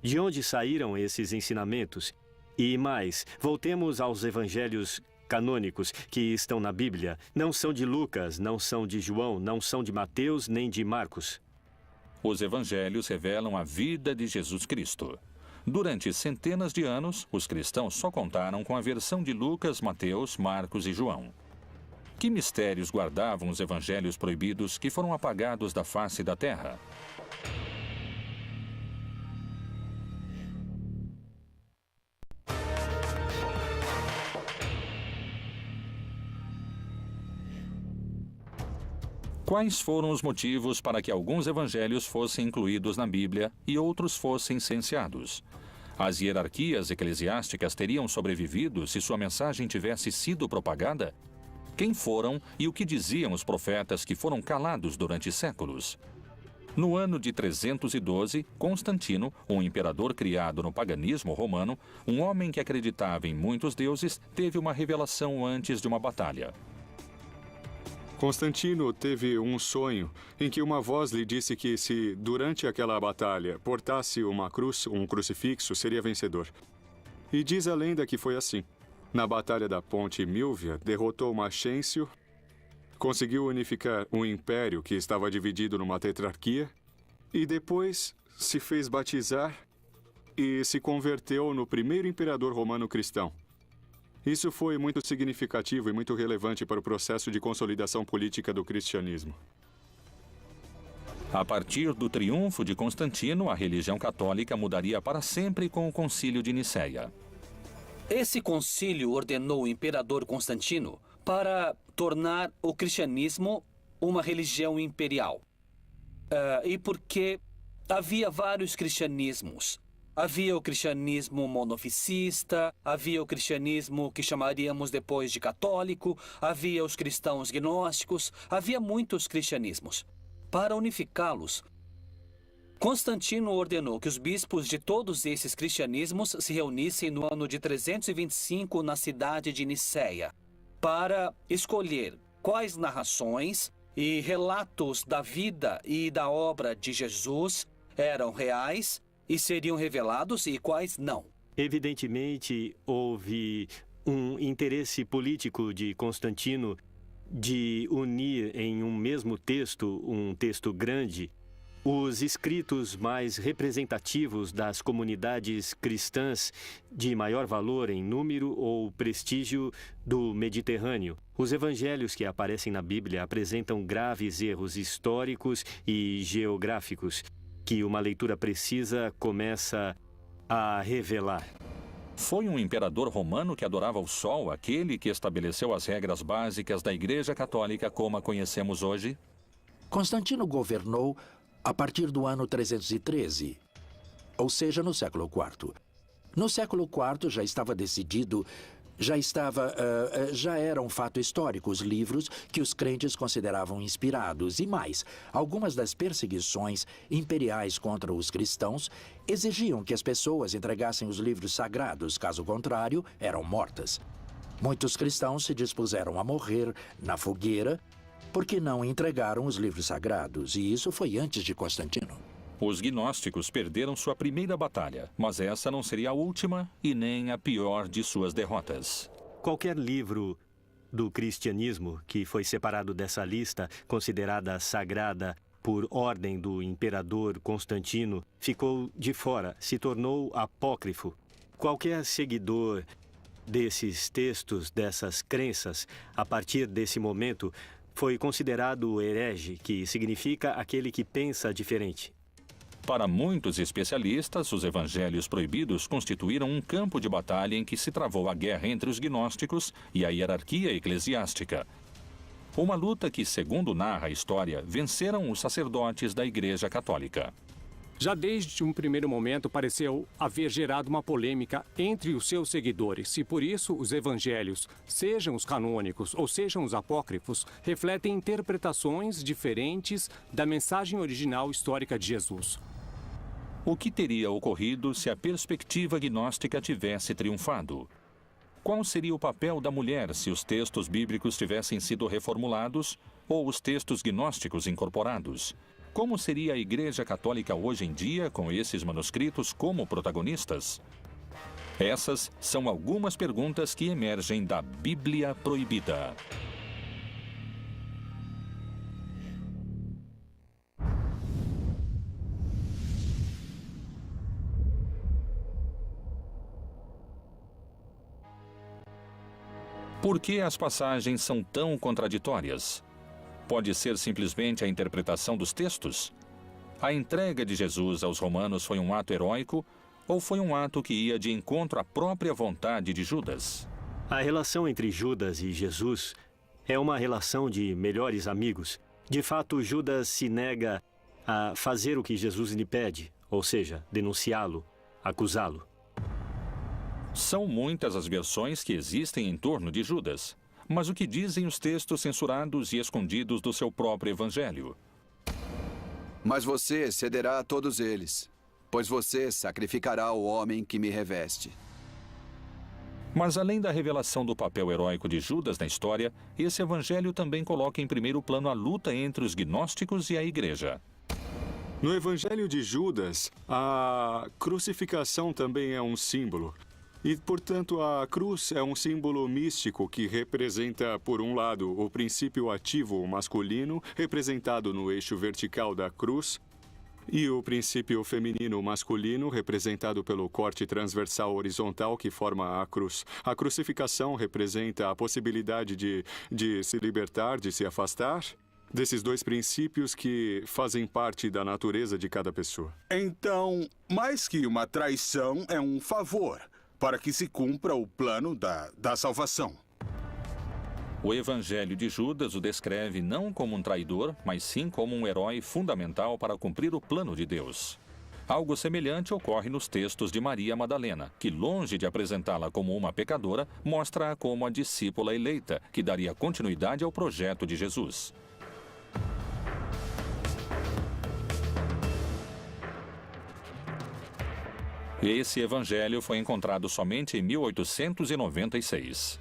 De onde saíram esses ensinamentos? E mais, voltemos aos evangelhos canônicos que estão na Bíblia. Não são de Lucas, não são de João, não são de Mateus nem de Marcos. Os evangelhos revelam a vida de Jesus Cristo. Durante centenas de anos, os cristãos só contaram com a versão de Lucas, Mateus, Marcos e João. Que mistérios guardavam os evangelhos proibidos que foram apagados da face da terra? Quais foram os motivos para que alguns evangelhos fossem incluídos na Bíblia e outros fossem silenciados? As hierarquias eclesiásticas teriam sobrevivido se sua mensagem tivesse sido propagada? Quem foram e o que diziam os profetas que foram calados durante séculos? No ano de 312, Constantino, um imperador criado no paganismo romano, um homem que acreditava em muitos deuses, teve uma revelação antes de uma batalha. Constantino teve um sonho em que uma voz lhe disse que se, durante aquela batalha, portasse uma cruz, um crucifixo, seria vencedor. E diz a lenda que foi assim. Na batalha da Ponte Milvia, derrotou Maxêncio, conseguiu unificar um império que estava dividido numa tetrarquia e depois se fez batizar e se converteu no primeiro imperador romano cristão. Isso foi muito significativo e muito relevante para o processo de consolidação política do cristianismo. A partir do triunfo de Constantino, a religião católica mudaria para sempre com o Concílio de Nicéia. Esse concílio ordenou o imperador Constantino para tornar o cristianismo uma religião imperial. E porque havia vários cristianismos. Havia o cristianismo monofisista, havia o cristianismo que chamaríamos depois de católico, havia os cristãos gnósticos, havia muitos cristianismos. Para unificá-los, Constantino ordenou que os bispos de todos esses cristianismos se reunissem no ano de 325 na cidade de Nicéia, para escolher quais narrações e relatos da vida e da obra de Jesus eram reais e seriam revelados e quais não. Evidentemente, houve um interesse político de Constantino de unir em um mesmo texto, um texto grande, os escritos mais representativos das comunidades cristãs de maior valor em número ou prestígio do Mediterrâneo. Os evangelhos que aparecem na Bíblia apresentam graves erros históricos e geográficos que uma leitura precisa começa a revelar. Foi um imperador romano que adorava o sol, aquele que estabeleceu as regras básicas da Igreja Católica como a conhecemos hoje? Constantino governou a partir do ano 313, ou seja, no século IV. No século IV já estava decidido, já era um fato histórico os livros que os crentes consideravam inspirados. E mais, algumas das perseguições imperiais contra os cristãos exigiam que as pessoas entregassem os livros sagrados, caso contrário, eram mortas. Muitos cristãos se dispuseram a morrer na fogueira porque não entregaram os livros sagrados, e isso foi antes de Constantino. Os gnósticos perderam sua primeira batalha, mas essa não seria a última e nem a pior de suas derrotas. Qualquer livro do cristianismo que foi separado dessa lista, considerada sagrada por ordem do imperador Constantino, ficou de fora, se tornou apócrifo. Qualquer seguidor desses textos, dessas crenças, a partir desse momento, foi considerado herege, que significa aquele que pensa diferente. Para muitos especialistas, os evangelhos proibidos constituíram um campo de batalha em que se travou a guerra entre os gnósticos e a hierarquia eclesiástica. Uma luta que, segundo narra a história, venceram os sacerdotes da Igreja Católica. Já desde um primeiro momento pareceu haver gerado uma polêmica entre os seus seguidores e por isso os evangelhos, sejam os canônicos ou sejam os apócrifos, refletem interpretações diferentes da mensagem original histórica de Jesus. O que teria ocorrido se a perspectiva gnóstica tivesse triunfado? Qual seria o papel da mulher se os textos bíblicos tivessem sido reformulados ou os textos gnósticos incorporados? Como seria a Igreja Católica hoje em dia com esses manuscritos como protagonistas? Essas são algumas perguntas que emergem da Bíblia Proibida. Por que as passagens são tão contraditórias? Pode ser simplesmente a interpretação dos textos? A entrega de Jesus aos romanos foi um ato heróico ou foi um ato que ia de encontro à própria vontade de Judas? A relação entre Judas e Jesus é uma relação de melhores amigos. De fato, Judas se nega a fazer o que Jesus lhe pede, ou seja, denunciá-lo, acusá-lo. São muitas as versões que existem em torno de Judas. Mas o que dizem os textos censurados e escondidos do seu próprio evangelho? Mas você cederá a todos eles, pois você sacrificará o homem que me reveste. Mas além da revelação do papel heróico de Judas na história, esse evangelho também coloca em primeiro plano a luta entre os gnósticos e a igreja. No evangelho de Judas, a crucificação também é um símbolo. E, portanto, a cruz é um símbolo místico que representa, por um lado, o princípio ativo masculino, representado no eixo vertical da cruz, E o princípio feminino-masculino, representado pelo corte transversal horizontal que forma a cruz. A crucificação representa a possibilidade de se libertar, de se afastar desses dois princípios que fazem parte da natureza de cada pessoa. Então, mais que uma traição, é um favor para que se cumpra o plano da salvação. O Evangelho de Judas o descreve não como um traidor, mas sim como um herói fundamental para cumprir o plano de Deus. Algo semelhante ocorre nos textos de Maria Madalena, que, longe de apresentá-la como uma pecadora, mostra-a como a discípula eleita, que daria continuidade ao projeto de Jesus. Esse evangelho foi encontrado somente em 1896.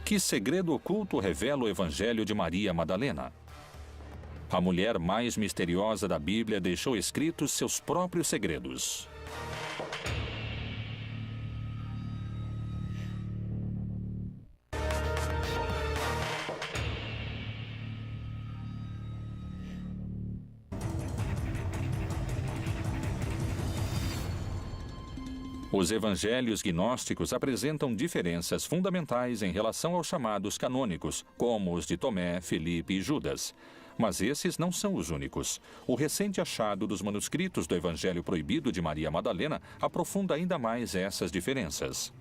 Que segredo oculto revela o Evangelho de Maria Madalena? A mulher mais misteriosa da Bíblia deixou escritos seus próprios segredos. Os evangelhos gnósticos apresentam diferenças fundamentais em relação aos chamados canônicos, como os de Tomé, Felipe e Judas. Mas esses não são os únicos. O recente achado dos manuscritos do Evangelho Proibido de Maria Madalena aprofunda ainda mais essas diferenças.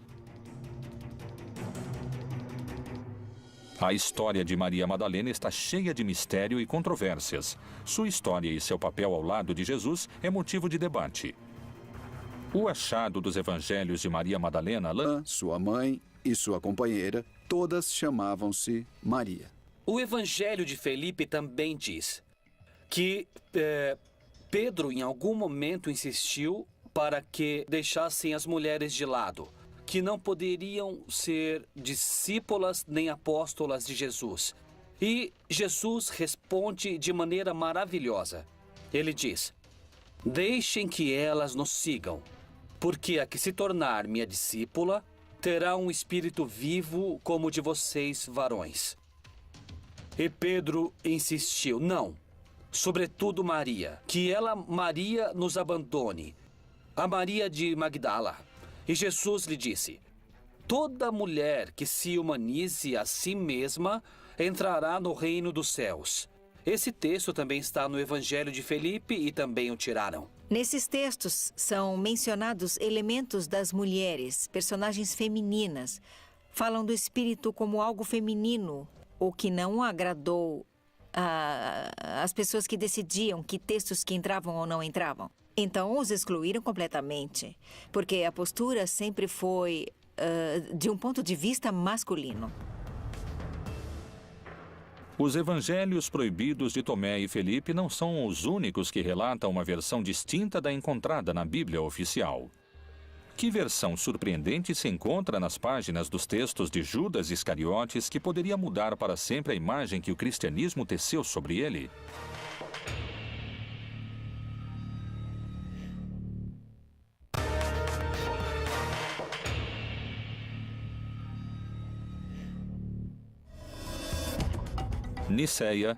A história de Maria Madalena está cheia de mistério e controvérsias. Sua história e seu papel ao lado de Jesus é motivo de debate. O achado dos evangelhos de Maria Madalena... Sua mãe e sua companheira, todas chamavam-se Maria. O evangelho de Felipe também diz que Pedro, em algum momento, insistiu para que deixassem as mulheres de lado, que não poderiam ser discípulas nem apóstolas de Jesus. E Jesus responde de maneira maravilhosa. Ele diz: deixem que elas nos sigam, porque a que se tornar minha discípula terá um espírito vivo como o de vocês, varões. E Pedro insistiu: não, sobretudo Maria, que Maria nos abandone, a Maria de Magdala. E Jesus lhe disse: toda mulher que se humanize a si mesma entrará no reino dos céus. Esse texto também está no Evangelho de Felipe e também o tiraram. Nesses textos são mencionados elementos das mulheres, personagens femininas. Falam do espírito como algo feminino, o que não agradou às pessoas que decidiam que textos que entravam ou não entravam. Então, os excluíram completamente, porque a postura sempre foi de um ponto de vista masculino. Os evangelhos proibidos de Tomé e Felipe não são os únicos que relatam uma versão distinta da encontrada na Bíblia oficial. Que versão surpreendente se encontra nas páginas dos textos de Judas Iscariotes que poderia mudar para sempre a imagem que o cristianismo teceu sobre ele? Niceia,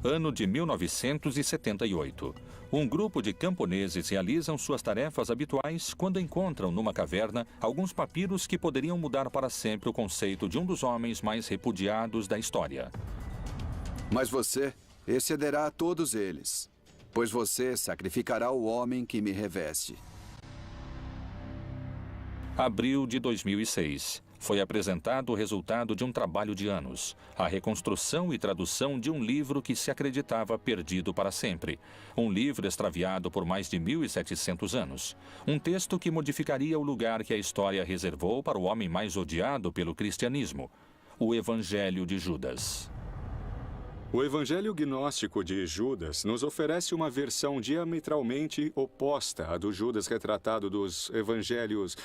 ano de 1978. Um grupo de camponeses realizam suas tarefas habituais quando encontram numa caverna alguns papiros que poderiam mudar para sempre o conceito de um dos homens mais repudiados da história. Mas você excederá a todos eles, pois você sacrificará o homem que me reveste. Abril de 2006. Foi apresentado o resultado de um trabalho de anos, a reconstrução e tradução de um livro que se acreditava perdido para sempre. Um livro extraviado por mais de 1.700 anos. Um texto que modificaria o lugar que a história reservou para o homem mais odiado pelo cristianismo, o Evangelho de Judas. O Evangelho gnóstico de Judas nos oferece uma versão diametralmente oposta à do Judas retratado dos evangelhos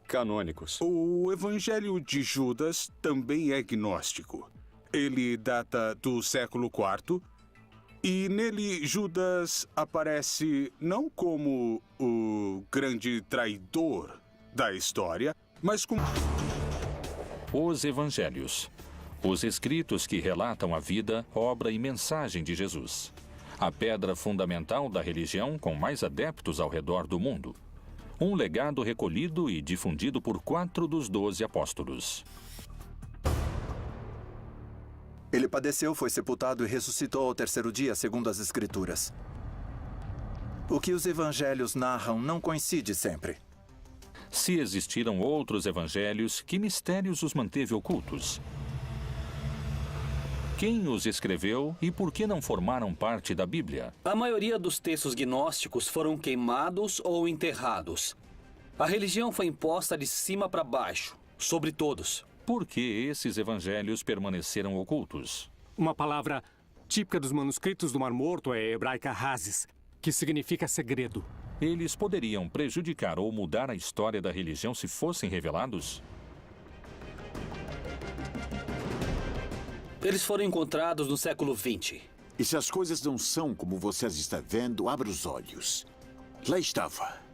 canônicos. O Evangelho de Judas também é gnóstico. Ele data do século IV e nele Judas aparece não como o grande traidor da história, mas como... Os Evangelhos. Os escritos que relatam a vida, obra e mensagem de Jesus. a pedra fundamental da religião com mais adeptos ao redor do mundo. Um legado recolhido e difundido por 4 dos 12 apóstolos. Ele padeceu, foi sepultado e ressuscitou ao 3º dia, segundo as Escrituras. O que os evangelhos narram não coincide sempre. Se existiram outros evangelhos, que mistérios os manteve ocultos? Quem os escreveu e por que não formaram parte da Bíblia? A maioria dos textos gnósticos foram queimados ou enterrados. A religião foi imposta de cima para baixo, sobre todos. Por que esses evangelhos permaneceram ocultos? Uma palavra típica dos manuscritos do Mar Morto é hebraica hazes, que significa segredo. Eles poderiam prejudicar ou mudar a história da religião se fossem revelados? Eles foram encontrados no século XX. E se as coisas não são como vocês estão vendo, abra os olhos. Lá estava.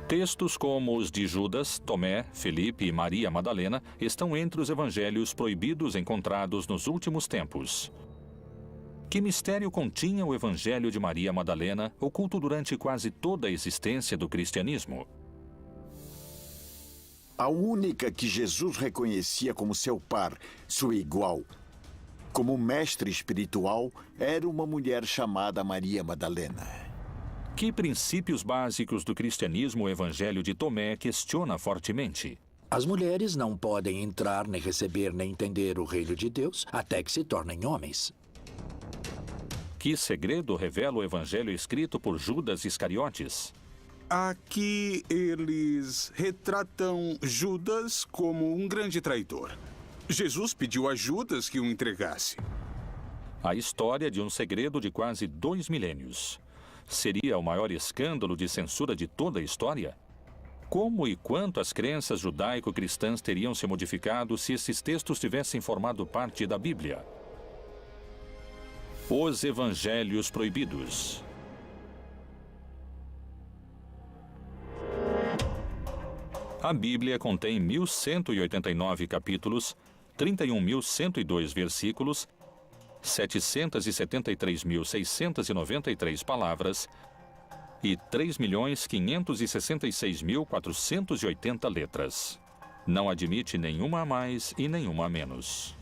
Textos como os de Judas, Tomé, Felipe e Maria Madalena estão entre os evangelhos proibidos encontrados nos últimos tempos. Que mistério continha o evangelho de Maria Madalena, oculto durante quase toda a existência do cristianismo? A única que Jesus reconhecia como seu par, sua igual, como mestre espiritual, era uma mulher chamada Maria Madalena. Que princípios básicos do cristianismo o evangelho de Tomé questiona fortemente? As mulheres não podem entrar, nem receber, nem entender o reino de Deus até que se tornem homens. Que segredo revela o evangelho escrito por Judas Iscariotes? Aqui eles retratam Judas como um grande traidor. Jesus pediu a Judas que o entregasse. A história de um segredo de quase 2 milênios. Seria o maior escândalo de censura de toda a história? Como e quanto as crenças judaico-cristãs teriam se modificado se esses textos tivessem formado parte da Bíblia? Os Evangelhos Proibidos. A Bíblia contém 1.189 capítulos, 31.102 versículos, 773.693 palavras e 3.566.480 letras. Não admite nenhuma a mais e nenhuma a menos.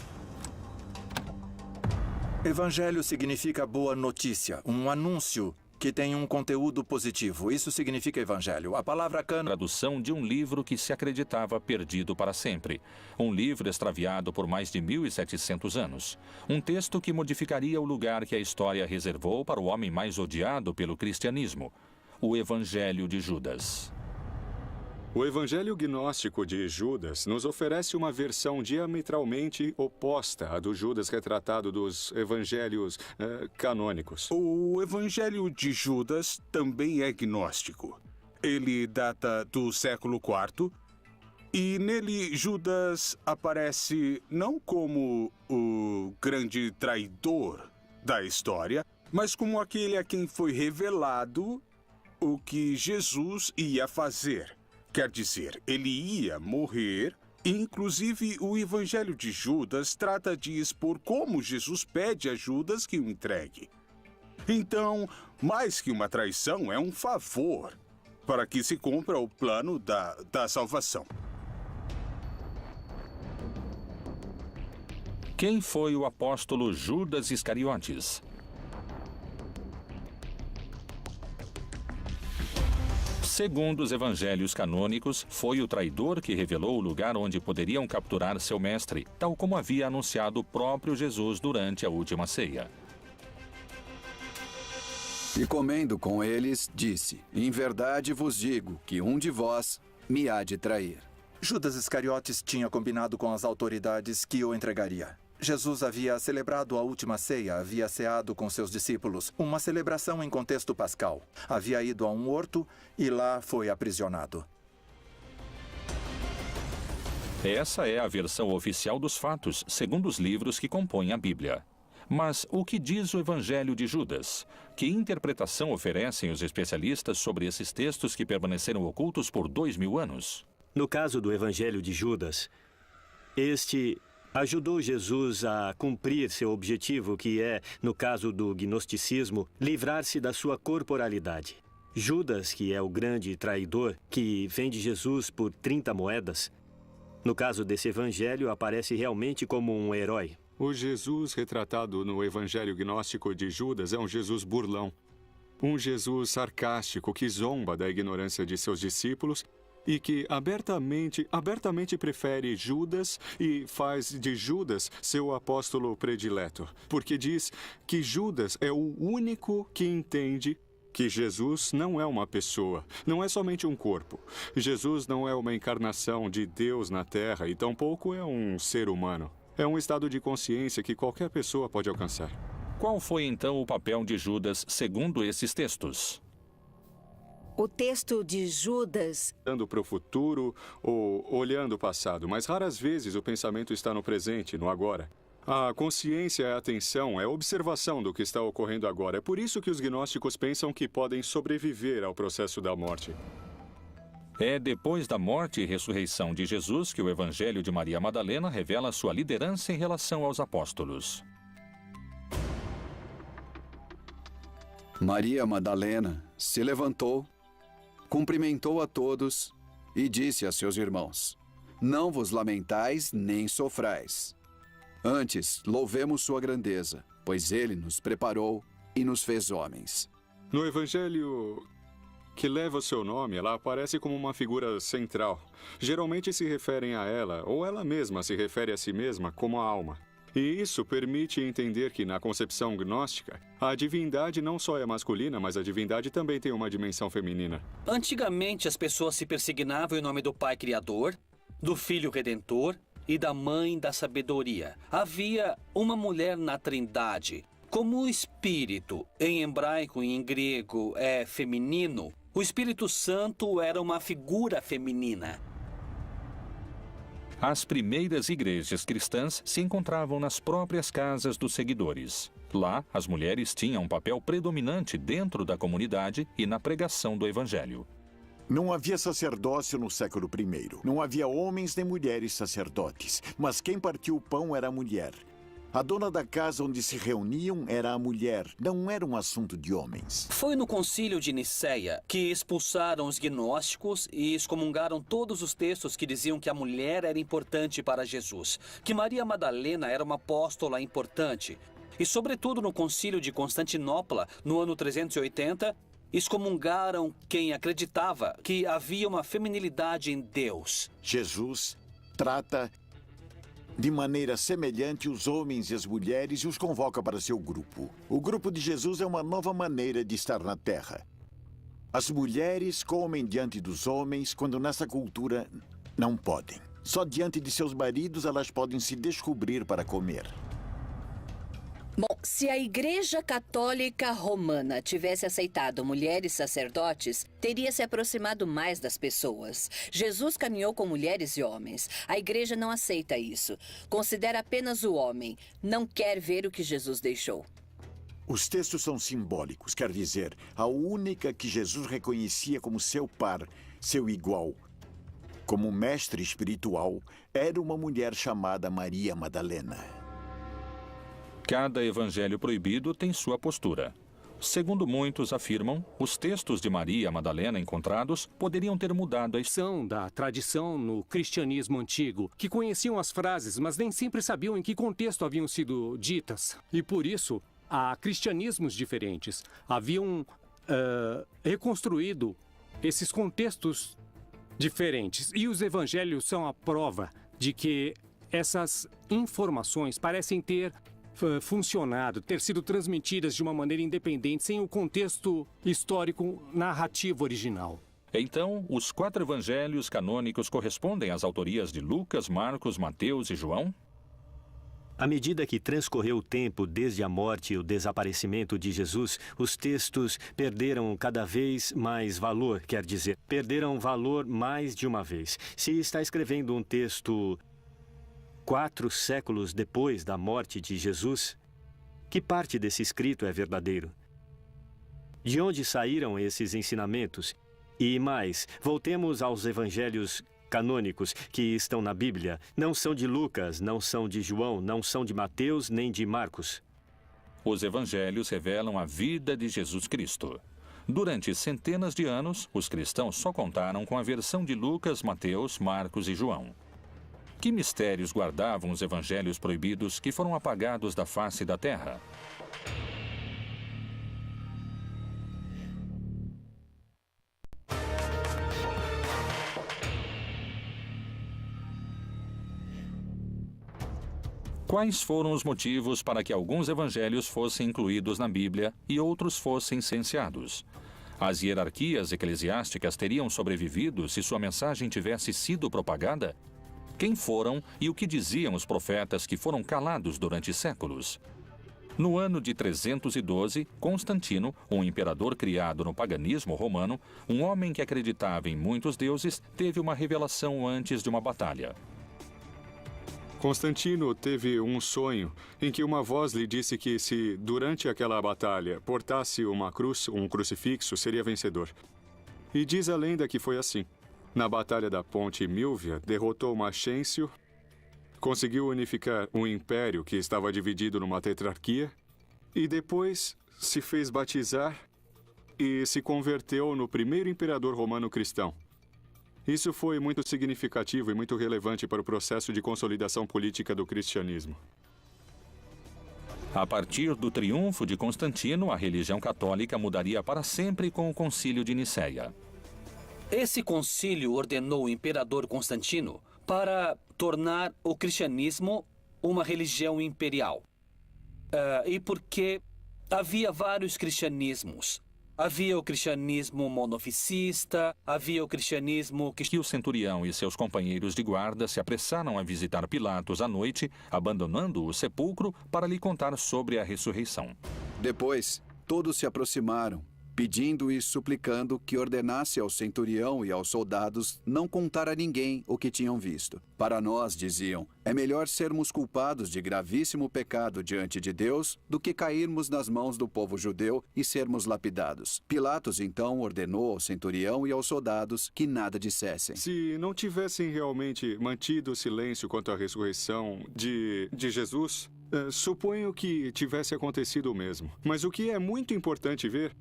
Evangelho significa boa notícia, um anúncio que tem um conteúdo positivo. Isso significa evangelho. A palavra cânon... Tradução de um livro que se acreditava perdido para sempre. Um livro extraviado por mais de 1.700 anos. Um texto que modificaria o lugar que a história reservou para o homem mais odiado pelo cristianismo. O Evangelho de Judas. O Evangelho Gnóstico de Judas nos oferece uma versão diametralmente oposta à do Judas retratado dos evangelhos canônicos. O Evangelho de Judas também é gnóstico. Ele data do século IV e nele Judas aparece não como o grande traidor da história, mas como aquele a quem foi revelado o que Jesus ia fazer. Quer dizer, ele ia morrer. Inclusive, o Evangelho de Judas trata de expor como Jesus pede a Judas que o entregue. Então, mais que uma traição, é um favor para que se cumpra o plano da salvação. Quem foi o apóstolo Judas Iscariotes? Segundo os evangelhos canônicos, foi o traidor que revelou o lugar onde poderiam capturar seu mestre, tal como havia anunciado o próprio Jesus durante a última ceia. E comendo com eles, disse: em verdade vos digo que um de vós me há de trair. Judas Iscariotes tinha combinado com as autoridades que o entregaria. Jesus havia celebrado a última ceia, havia ceado com seus discípulos, uma celebração em contexto pascal. Havia ido a um horto e lá foi aprisionado. Essa é a versão oficial dos fatos, segundo os livros que compõem a Bíblia. Mas o que diz o Evangelho de Judas? Que interpretação oferecem os especialistas sobre esses textos que permaneceram ocultos por 2000 anos? No caso do Evangelho de Judas, este ajudou Jesus a cumprir seu objetivo, que é, no caso do gnosticismo, livrar-se da sua corporalidade. Judas, que é o grande traidor, que vende Jesus por 30 moedas, no caso desse evangelho, aparece realmente como um herói. O Jesus retratado no evangelho gnóstico de Judas é um Jesus burlão. Um Jesus sarcástico que zomba da ignorância de seus discípulos e que abertamente prefere Judas e faz de Judas seu apóstolo predileto, porque diz que Judas é o único que entende que Jesus não é uma pessoa, não é somente um corpo. Jesus não é uma encarnação de Deus na Terra e tampouco é um ser humano. É um estado de consciência que qualquer pessoa pode alcançar. Qual foi então o papel de Judas segundo esses textos? O texto de Judas... Olhando para o futuro ou olhando o passado, mas raras vezes o pensamento está no presente, no agora. A consciência é a atenção, é a observação do que está ocorrendo agora. É por isso que os gnósticos pensam que podem sobreviver ao processo da morte. É depois da morte e ressurreição de Jesus que o Evangelho de Maria Madalena revela sua liderança em relação aos apóstolos. Maria Madalena se levantou, cumprimentou a todos e disse a seus irmãos: Não vos lamentais nem sofrais. Antes, louvemos sua grandeza, pois ele nos preparou e nos fez homens. No evangelho que leva o seu nome, ela aparece como uma figura central. Geralmente se referem a ela, ou ela mesma se refere a si mesma como a alma. E isso permite entender que, na concepção gnóstica, a divindade não só é masculina, mas a divindade também tem uma dimensão feminina. Antigamente, as pessoas se persignavam em nome do Pai Criador, do Filho Redentor e da Mãe da Sabedoria. Havia uma mulher na Trindade. Como o Espírito, em hebraico e em grego, é feminino, o Espírito Santo era uma figura feminina. As primeiras igrejas cristãs se encontravam nas próprias casas dos seguidores. Lá, as mulheres tinham um papel predominante dentro da comunidade e na pregação do Evangelho. Não havia sacerdócio no século I. Não havia homens nem mulheres sacerdotes, mas quem partiu o pão era a mulher. A dona da casa onde se reuniam era a mulher, não era um assunto de homens. Foi no concílio de Nicéia que expulsaram os gnósticos e excomungaram todos os textos que diziam que a mulher era importante para Jesus, que Maria Madalena era uma apóstola importante. E, sobretudo, no concílio de Constantinopla, no ano 380, excomungaram quem acreditava que havia uma feminilidade em Deus. Jesus trata de maneira semelhante os homens e as mulheres e os convoca para seu grupo. O grupo de Jesus é uma nova maneira de estar na Terra. As mulheres comem diante dos homens quando nessa cultura não podem. Só diante de seus maridos elas podem se descobrir para comer. Bom, se a Igreja Católica Romana tivesse aceitado mulheres sacerdotes, teria se aproximado mais das pessoas. Jesus caminhou com mulheres e homens. A Igreja não aceita isso. Considera apenas o homem. Não quer ver o que Jesus deixou. Os textos são simbólicos, quer dizer, a única que Jesus reconhecia como seu par, seu igual, como mestre espiritual, era uma mulher chamada Maria Madalena. Cada evangelho proibido tem sua postura. Segundo muitos afirmam, os textos de Maria Madalena encontrados poderiam ter mudado a expressão da tradição no cristianismo antigo, que conheciam as frases, mas nem sempre sabiam em que contexto haviam sido ditas. E por isso, há cristianismos diferentes. Haviam reconstruído esses contextos diferentes. E os evangelhos são a prova de que essas informações parecem ter funcionado, ter sido transmitidas de uma maneira independente, sem o contexto histórico narrativo original. Então, os 4 evangelhos canônicos correspondem às autorias de Lucas, Marcos, Mateus e João? À medida que transcorreu o tempo desde a morte e o desaparecimento de Jesus, os textos perderam cada vez mais valor, quer dizer, perderam valor mais de uma vez. Se está escrevendo um texto 4 séculos depois da morte de Jesus, que parte desse escrito é verdadeiro? De onde saíram esses ensinamentos? E mais, voltemos aos evangelhos canônicos que estão na Bíblia não são de Lucas, não são de João, não são de Mateus nem de Marcos. Os evangelhos revelam a vida de Jesus Cristo. Durante centenas de anos, os cristãos só contaram com a versão de Lucas, Mateus, Marcos e João. Que mistérios guardavam os evangelhos proibidos que foram apagados da face da terra? Quais foram os motivos para que alguns evangelhos fossem incluídos na Bíblia e outros fossem silenciados? As hierarquias eclesiásticas teriam sobrevivido se sua mensagem tivesse sido propagada? Quem foram e o que diziam os profetas que foram calados durante séculos? No ano de 312, Constantino, um imperador criado no paganismo romano, um homem que acreditava em muitos deuses, teve uma revelação antes de uma batalha. Constantino teve um sonho em que uma voz lhe disse que se, durante aquela batalha, portasse uma cruz, um crucifixo, seria vencedor. E diz a lenda que foi assim. Na Batalha da Ponte Milvia, derrotou Maxêncio, conseguiu unificar um império que estava dividido numa tetrarquia e depois se fez batizar e se converteu no primeiro imperador romano cristão. Isso foi muito significativo e muito relevante para o processo de consolidação política do cristianismo. A partir do triunfo de Constantino, a religião católica mudaria para sempre com o Concílio de Nicéia. Esse concílio ordenou o imperador Constantino para tornar o cristianismo uma religião imperial. E porque havia vários cristianismos. Havia o cristianismo monofisista, havia o cristianismo que o centurião e seus companheiros de guarda se apressaram a visitar Pilatos à noite, abandonando o sepulcro para lhe contar sobre a ressurreição. Depois, todos se aproximaram, pedindo e suplicando que ordenasse ao centurião e aos soldados não contar a ninguém o que tinham visto. Para nós, diziam, é melhor sermos culpados de gravíssimo pecado diante de Deus do que cairmos nas mãos do povo judeu e sermos lapidados. Pilatos, então, ordenou ao centurião e aos soldados que nada dissessem. Se não tivessem realmente mantido silêncio quanto à ressurreição de Jesus, suponho que tivesse acontecido o mesmo. Mas o que é muito importante ver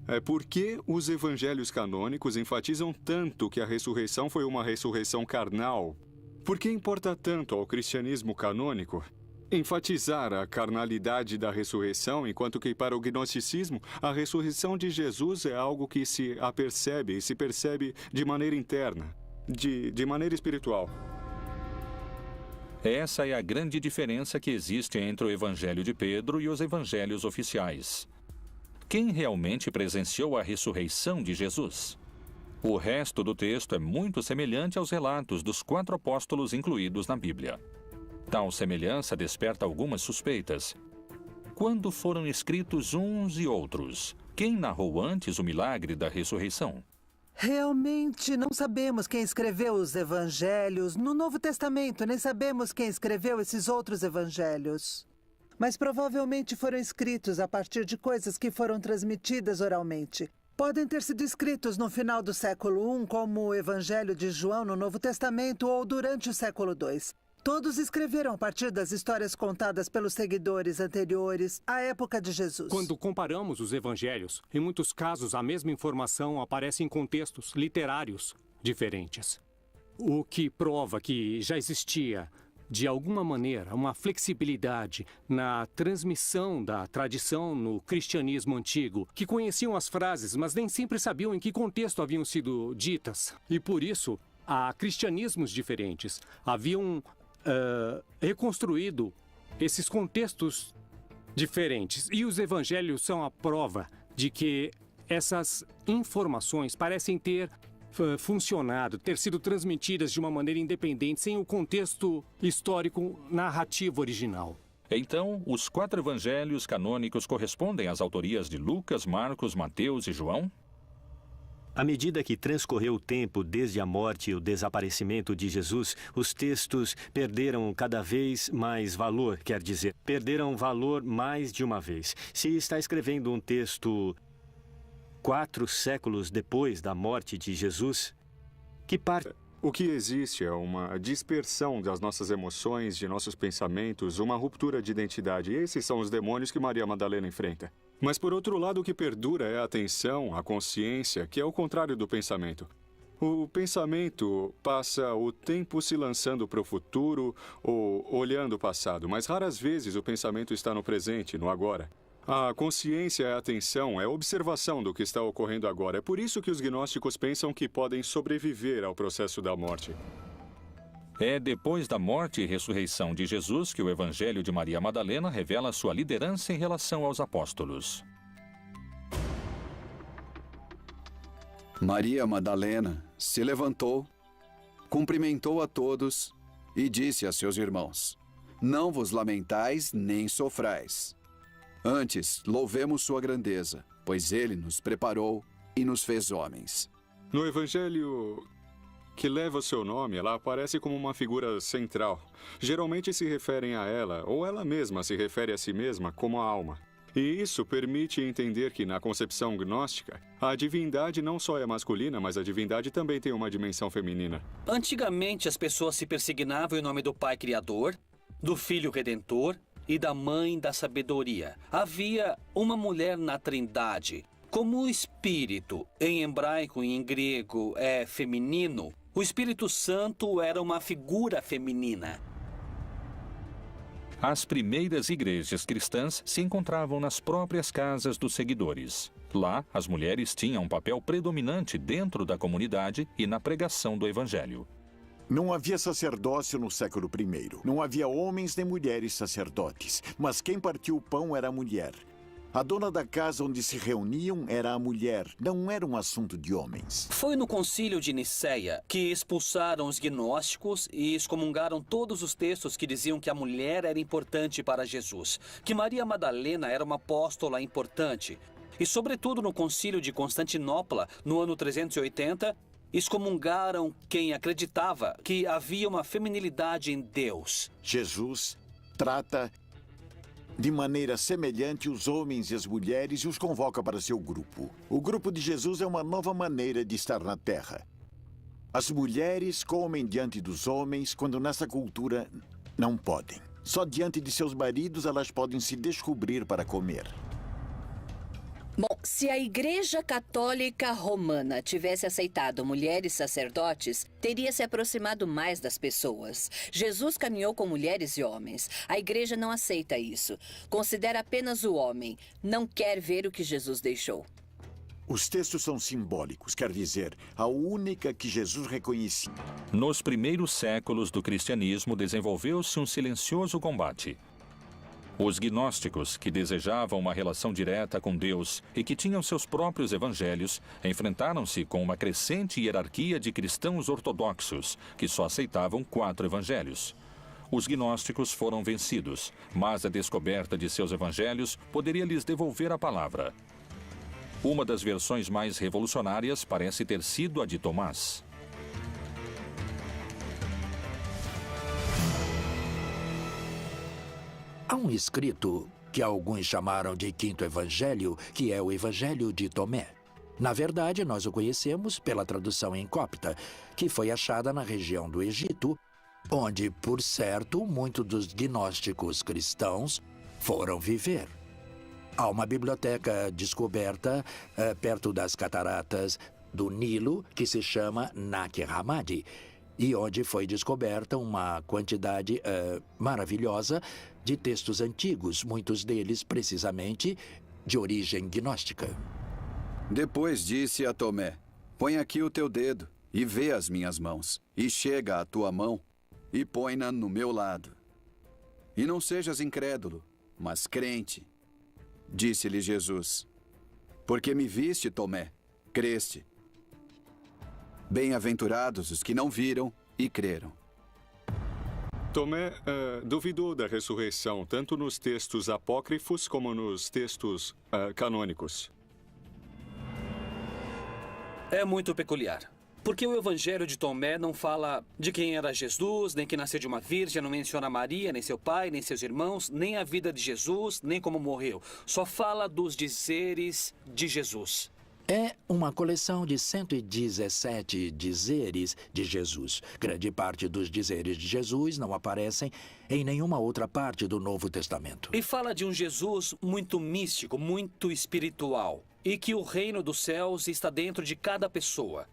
é por que os evangelhos canônicos enfatizam tanto que a ressurreição foi uma ressurreição carnal. Por que importa tanto ao cristianismo canônico enfatizar a carnalidade da ressurreição, enquanto que para o gnosticismo a ressurreição de Jesus é algo que se apercebe e se percebe de maneira interna, de maneira espiritual? Essa é a grande diferença que existe entre o Evangelho de Pedro e os evangelhos oficiais. Quem realmente presenciou a ressurreição de Jesus? O resto do texto é muito semelhante aos relatos dos 4 apóstolos incluídos na Bíblia. Tal semelhança desperta algumas suspeitas. Quando foram escritos uns e outros? Quem narrou antes o milagre da ressurreição? Realmente não sabemos quem escreveu os evangelhos. No Novo Testamento, nem sabemos quem escreveu esses outros evangelhos. Mas provavelmente foram escritos a partir de coisas que foram transmitidas oralmente. Podem ter sido escritos no final do século I, como o Evangelho de João no Novo Testamento, ou durante o século II. Todos escreveram a partir das histórias contadas pelos seguidores anteriores à época de Jesus. Quando comparamos os evangelhos, em muitos casos a mesma informação aparece em contextos literários diferentes. O que prova que já existia, de alguma maneira, uma flexibilidade na transmissão da tradição no cristianismo antigo, que conheciam as frases, mas nem sempre sabiam em que contexto haviam sido ditas. E por isso, há cristianismos diferentes. Haviam reconstruído esses contextos diferentes. E os evangelhos são a prova de que essas informações parecem ter funcionado, ter sido transmitidas de uma maneira independente, sem o contexto histórico narrativo original. Então, os 4 evangelhos canônicos correspondem às autorias de Lucas, Marcos, Mateus e João? À medida que transcorreu o tempo desde a morte e o desaparecimento de Jesus, os textos perderam cada vez mais valor, quer dizer, perderam valor mais de uma vez. Se está escrevendo um texto 4 séculos depois da morte de Jesus, que parte O que existe é uma dispersão das nossas emoções, de nossos pensamentos, uma ruptura de identidade. Esses são os demônios que Maria Madalena enfrenta. Mas, por outro lado, o que perdura é a atenção, a consciência, que é o contrário do pensamento. O pensamento passa o tempo se lançando para o futuro ou olhando o passado, mas raras vezes o pensamento está no presente, no agora. A consciência é a atenção, é a observação do que está ocorrendo agora. É por isso que os gnósticos pensam que podem sobreviver ao processo da morte. É depois da morte e ressurreição de Jesus que o Evangelho de Maria Madalena revela sua liderança em relação aos apóstolos. Maria Madalena se levantou, cumprimentou a todos e disse a seus irmãos: Não vos lamentais nem sofrais. Antes, louvemos sua grandeza, pois ele nos preparou e nos fez homens. No Evangelho que leva o seu nome, ela aparece como uma figura central. Geralmente se referem a ela, ou ela mesma se refere a si mesma como a alma. E isso permite entender que, na concepção gnóstica, a divindade não só é masculina, mas a divindade também tem uma dimensão feminina. Antigamente, as pessoas se persignavam em nome do Pai Criador, do Filho Redentor e da Mãe da Sabedoria. Havia uma mulher na Trindade. Como o Espírito, em hebraico e em grego, é feminino, o Espírito Santo era uma figura feminina. As primeiras igrejas cristãs se encontravam nas próprias casas dos seguidores. Lá, as mulheres tinham um papel predominante dentro da comunidade e na pregação do Evangelho. Não havia sacerdócio no século I. Não havia homens nem mulheres sacerdotes, mas quem partiu o pão era a mulher. A dona da casa onde se reuniam era a mulher, não era um assunto de homens. Foi no concílio de Nicéia que expulsaram os gnósticos e excomungaram todos os textos que diziam que a mulher era importante para Jesus, que Maria Madalena era uma apóstola importante. E, sobretudo, no concílio de Constantinopla, no ano 380, excomungaram quem acreditava que havia uma feminilidade em Deus. Jesus trata de maneira semelhante os homens e as mulheres e os convoca para seu grupo. O grupo de Jesus é uma nova maneira de estar na Terra. As mulheres comem diante dos homens quando nessa cultura não podem. Só diante de seus maridos elas podem se descobrir para comer. Bom, se a Igreja Católica Romana tivesse aceitado mulheres sacerdotes, teria se aproximado mais das pessoas. Jesus caminhou com mulheres e homens. A Igreja não aceita isso. Considera apenas o homem. Não quer ver o que Jesus deixou. Os textos são simbólicos, quer dizer, a única que Jesus reconhecia. Nos primeiros séculos do cristianismo, desenvolveu-se um silencioso combate. Os gnósticos, que desejavam uma relação direta com Deus e que tinham seus próprios evangelhos, enfrentaram-se com uma crescente hierarquia de cristãos ortodoxos, que só aceitavam 4 evangelhos. Os gnósticos foram vencidos, mas a descoberta de seus evangelhos poderia lhes devolver a palavra. Uma das versões mais revolucionárias parece ter sido a de Tomás. Há um escrito que alguns chamaram de Quinto Evangelho, que é o Evangelho de Tomé. Na verdade, nós o conhecemos pela tradução em copta, que foi achada na região do Egito, onde, por certo, muitos dos gnósticos cristãos foram viver. Há uma biblioteca descoberta perto das cataratas do Nilo, que se chama Nag Hammadi, e onde foi descoberta uma quantidade maravilhosa de textos antigos, muitos deles, precisamente, de origem gnóstica. Depois disse a Tomé: Põe aqui o teu dedo e vê as minhas mãos, e chega a tua mão e põe-na no meu lado. E não sejas incrédulo, mas crente. Disse-lhe Jesus: Porque me viste, Tomé, creste. Bem-aventurados os que não viram e creram. Tomé duvidou da ressurreição, tanto nos textos apócrifos como nos textos canônicos. É muito peculiar, porque o Evangelho de Tomé não fala de quem era Jesus, nem que nasceu de uma virgem, não menciona Maria, nem seu pai, nem seus irmãos, nem a vida de Jesus, nem como morreu. Só fala dos dizeres de Jesus. É uma coleção de 117 dizeres de Jesus. Grande parte dos dizeres de Jesus não aparecem em nenhuma outra parte do Novo Testamento. E fala de um Jesus muito místico, muito espiritual. E que o reino dos céus está dentro de cada pessoa.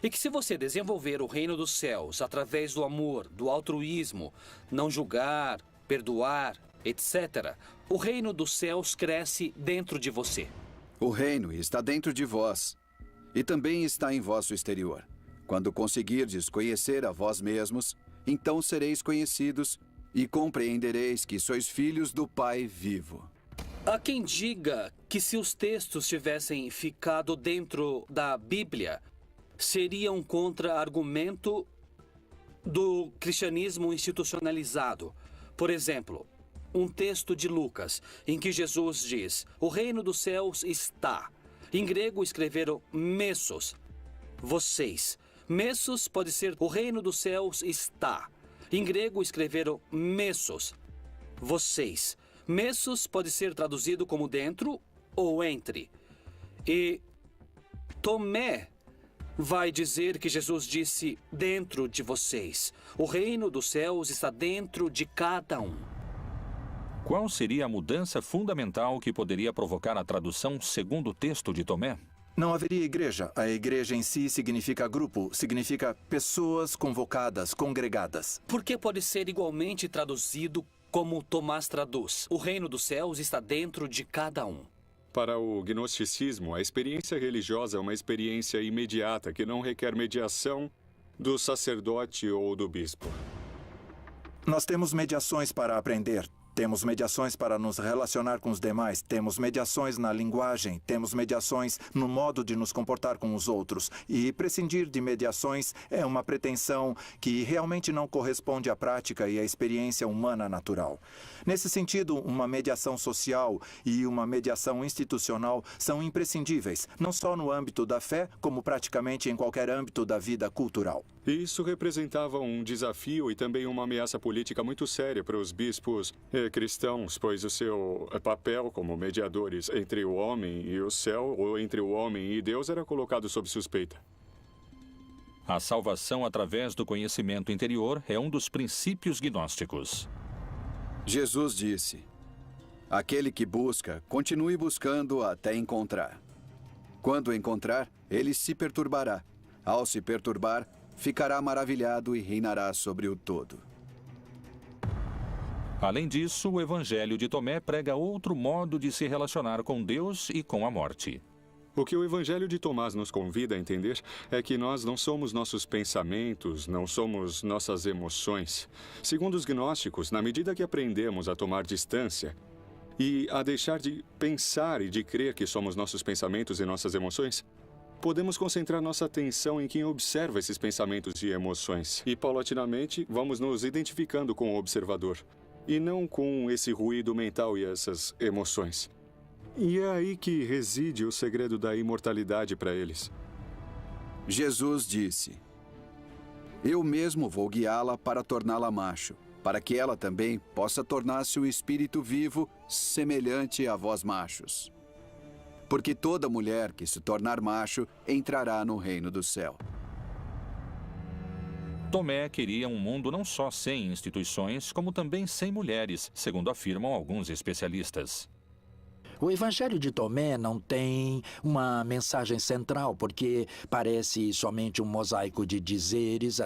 E que se você desenvolver o reino dos céus através do amor, do altruísmo, não julgar, perdoar, etc., o reino dos céus cresce dentro de você. O reino está dentro de vós e também está em vosso exterior. Quando conseguirdes conhecer a vós mesmos, então sereis conhecidos e compreendereis que sois filhos do Pai vivo. Há quem diga que se os textos tivessem ficado dentro da Bíblia, seria um contra-argumento do cristianismo institucionalizado. Por exemplo, um texto de Lucas, em que Jesus diz: o reino dos céus está. Em grego escreveram messos, vocês. Messos pode ser o reino dos céus está. Em grego escreveram messos, vocês. Messos pode ser traduzido como dentro ou entre. E Tomé vai dizer que Jesus disse dentro de vocês. O reino dos céus está dentro de cada um. Qual seria a mudança fundamental que poderia provocar a tradução segundo o texto de Tomé? Não haveria igreja. A igreja em si significa grupo, significa pessoas convocadas, congregadas. Por que pode ser igualmente traduzido como Tomás traduz? O reino dos céus está dentro de cada um. Para o gnosticismo, a experiência religiosa é uma experiência imediata que não requer mediação do sacerdote ou do bispo. Nós temos mediações para aprender. Temos mediações para nos relacionar com os demais, temos mediações na linguagem, temos mediações no modo de nos comportar com os outros. E prescindir de mediações é uma pretensão que realmente não corresponde à prática e à experiência humana natural. Nesse sentido, uma mediação social e uma mediação institucional são imprescindíveis, não só no âmbito da fé, como praticamente em qualquer âmbito da vida cultural. E isso representava um desafio e também uma ameaça política muito séria para os bispos cristãos, pois o seu papel como mediadores entre o homem e o céu, ou entre o homem e Deus, era colocado sob suspeita. A salvação através do conhecimento interior é um dos princípios gnósticos. Jesus disse: aquele que busca, continue buscando até encontrar. Quando encontrar, ele se perturbará. Ao se perturbar, ficará maravilhado e reinará sobre o todo. Além disso, o Evangelho de Tomé prega outro modo de se relacionar com Deus e com a morte. O que o Evangelho de Tomás nos convida a entender é que nós não somos nossos pensamentos, não somos nossas emoções. Segundo os gnósticos, na medida que aprendemos a tomar distância e a deixar de pensar e de crer que somos nossos pensamentos e nossas emoções, podemos concentrar nossa atenção em quem observa esses pensamentos e emoções. E, paulatinamente, vamos nos identificando com o observador, e não com esse ruído mental e essas emoções. E é aí que reside o segredo da imortalidade para eles. Jesus disse: eu mesmo vou guiá-la para torná-la macho, para que ela também possa tornar-se o espírito vivo semelhante a vós machos. Porque toda mulher que se tornar macho entrará no reino do céu. Tomé queria um mundo não só sem instituições, como também sem mulheres, segundo afirmam alguns especialistas. O Evangelho de Tomé não tem uma mensagem central, porque parece somente um mosaico de dizeres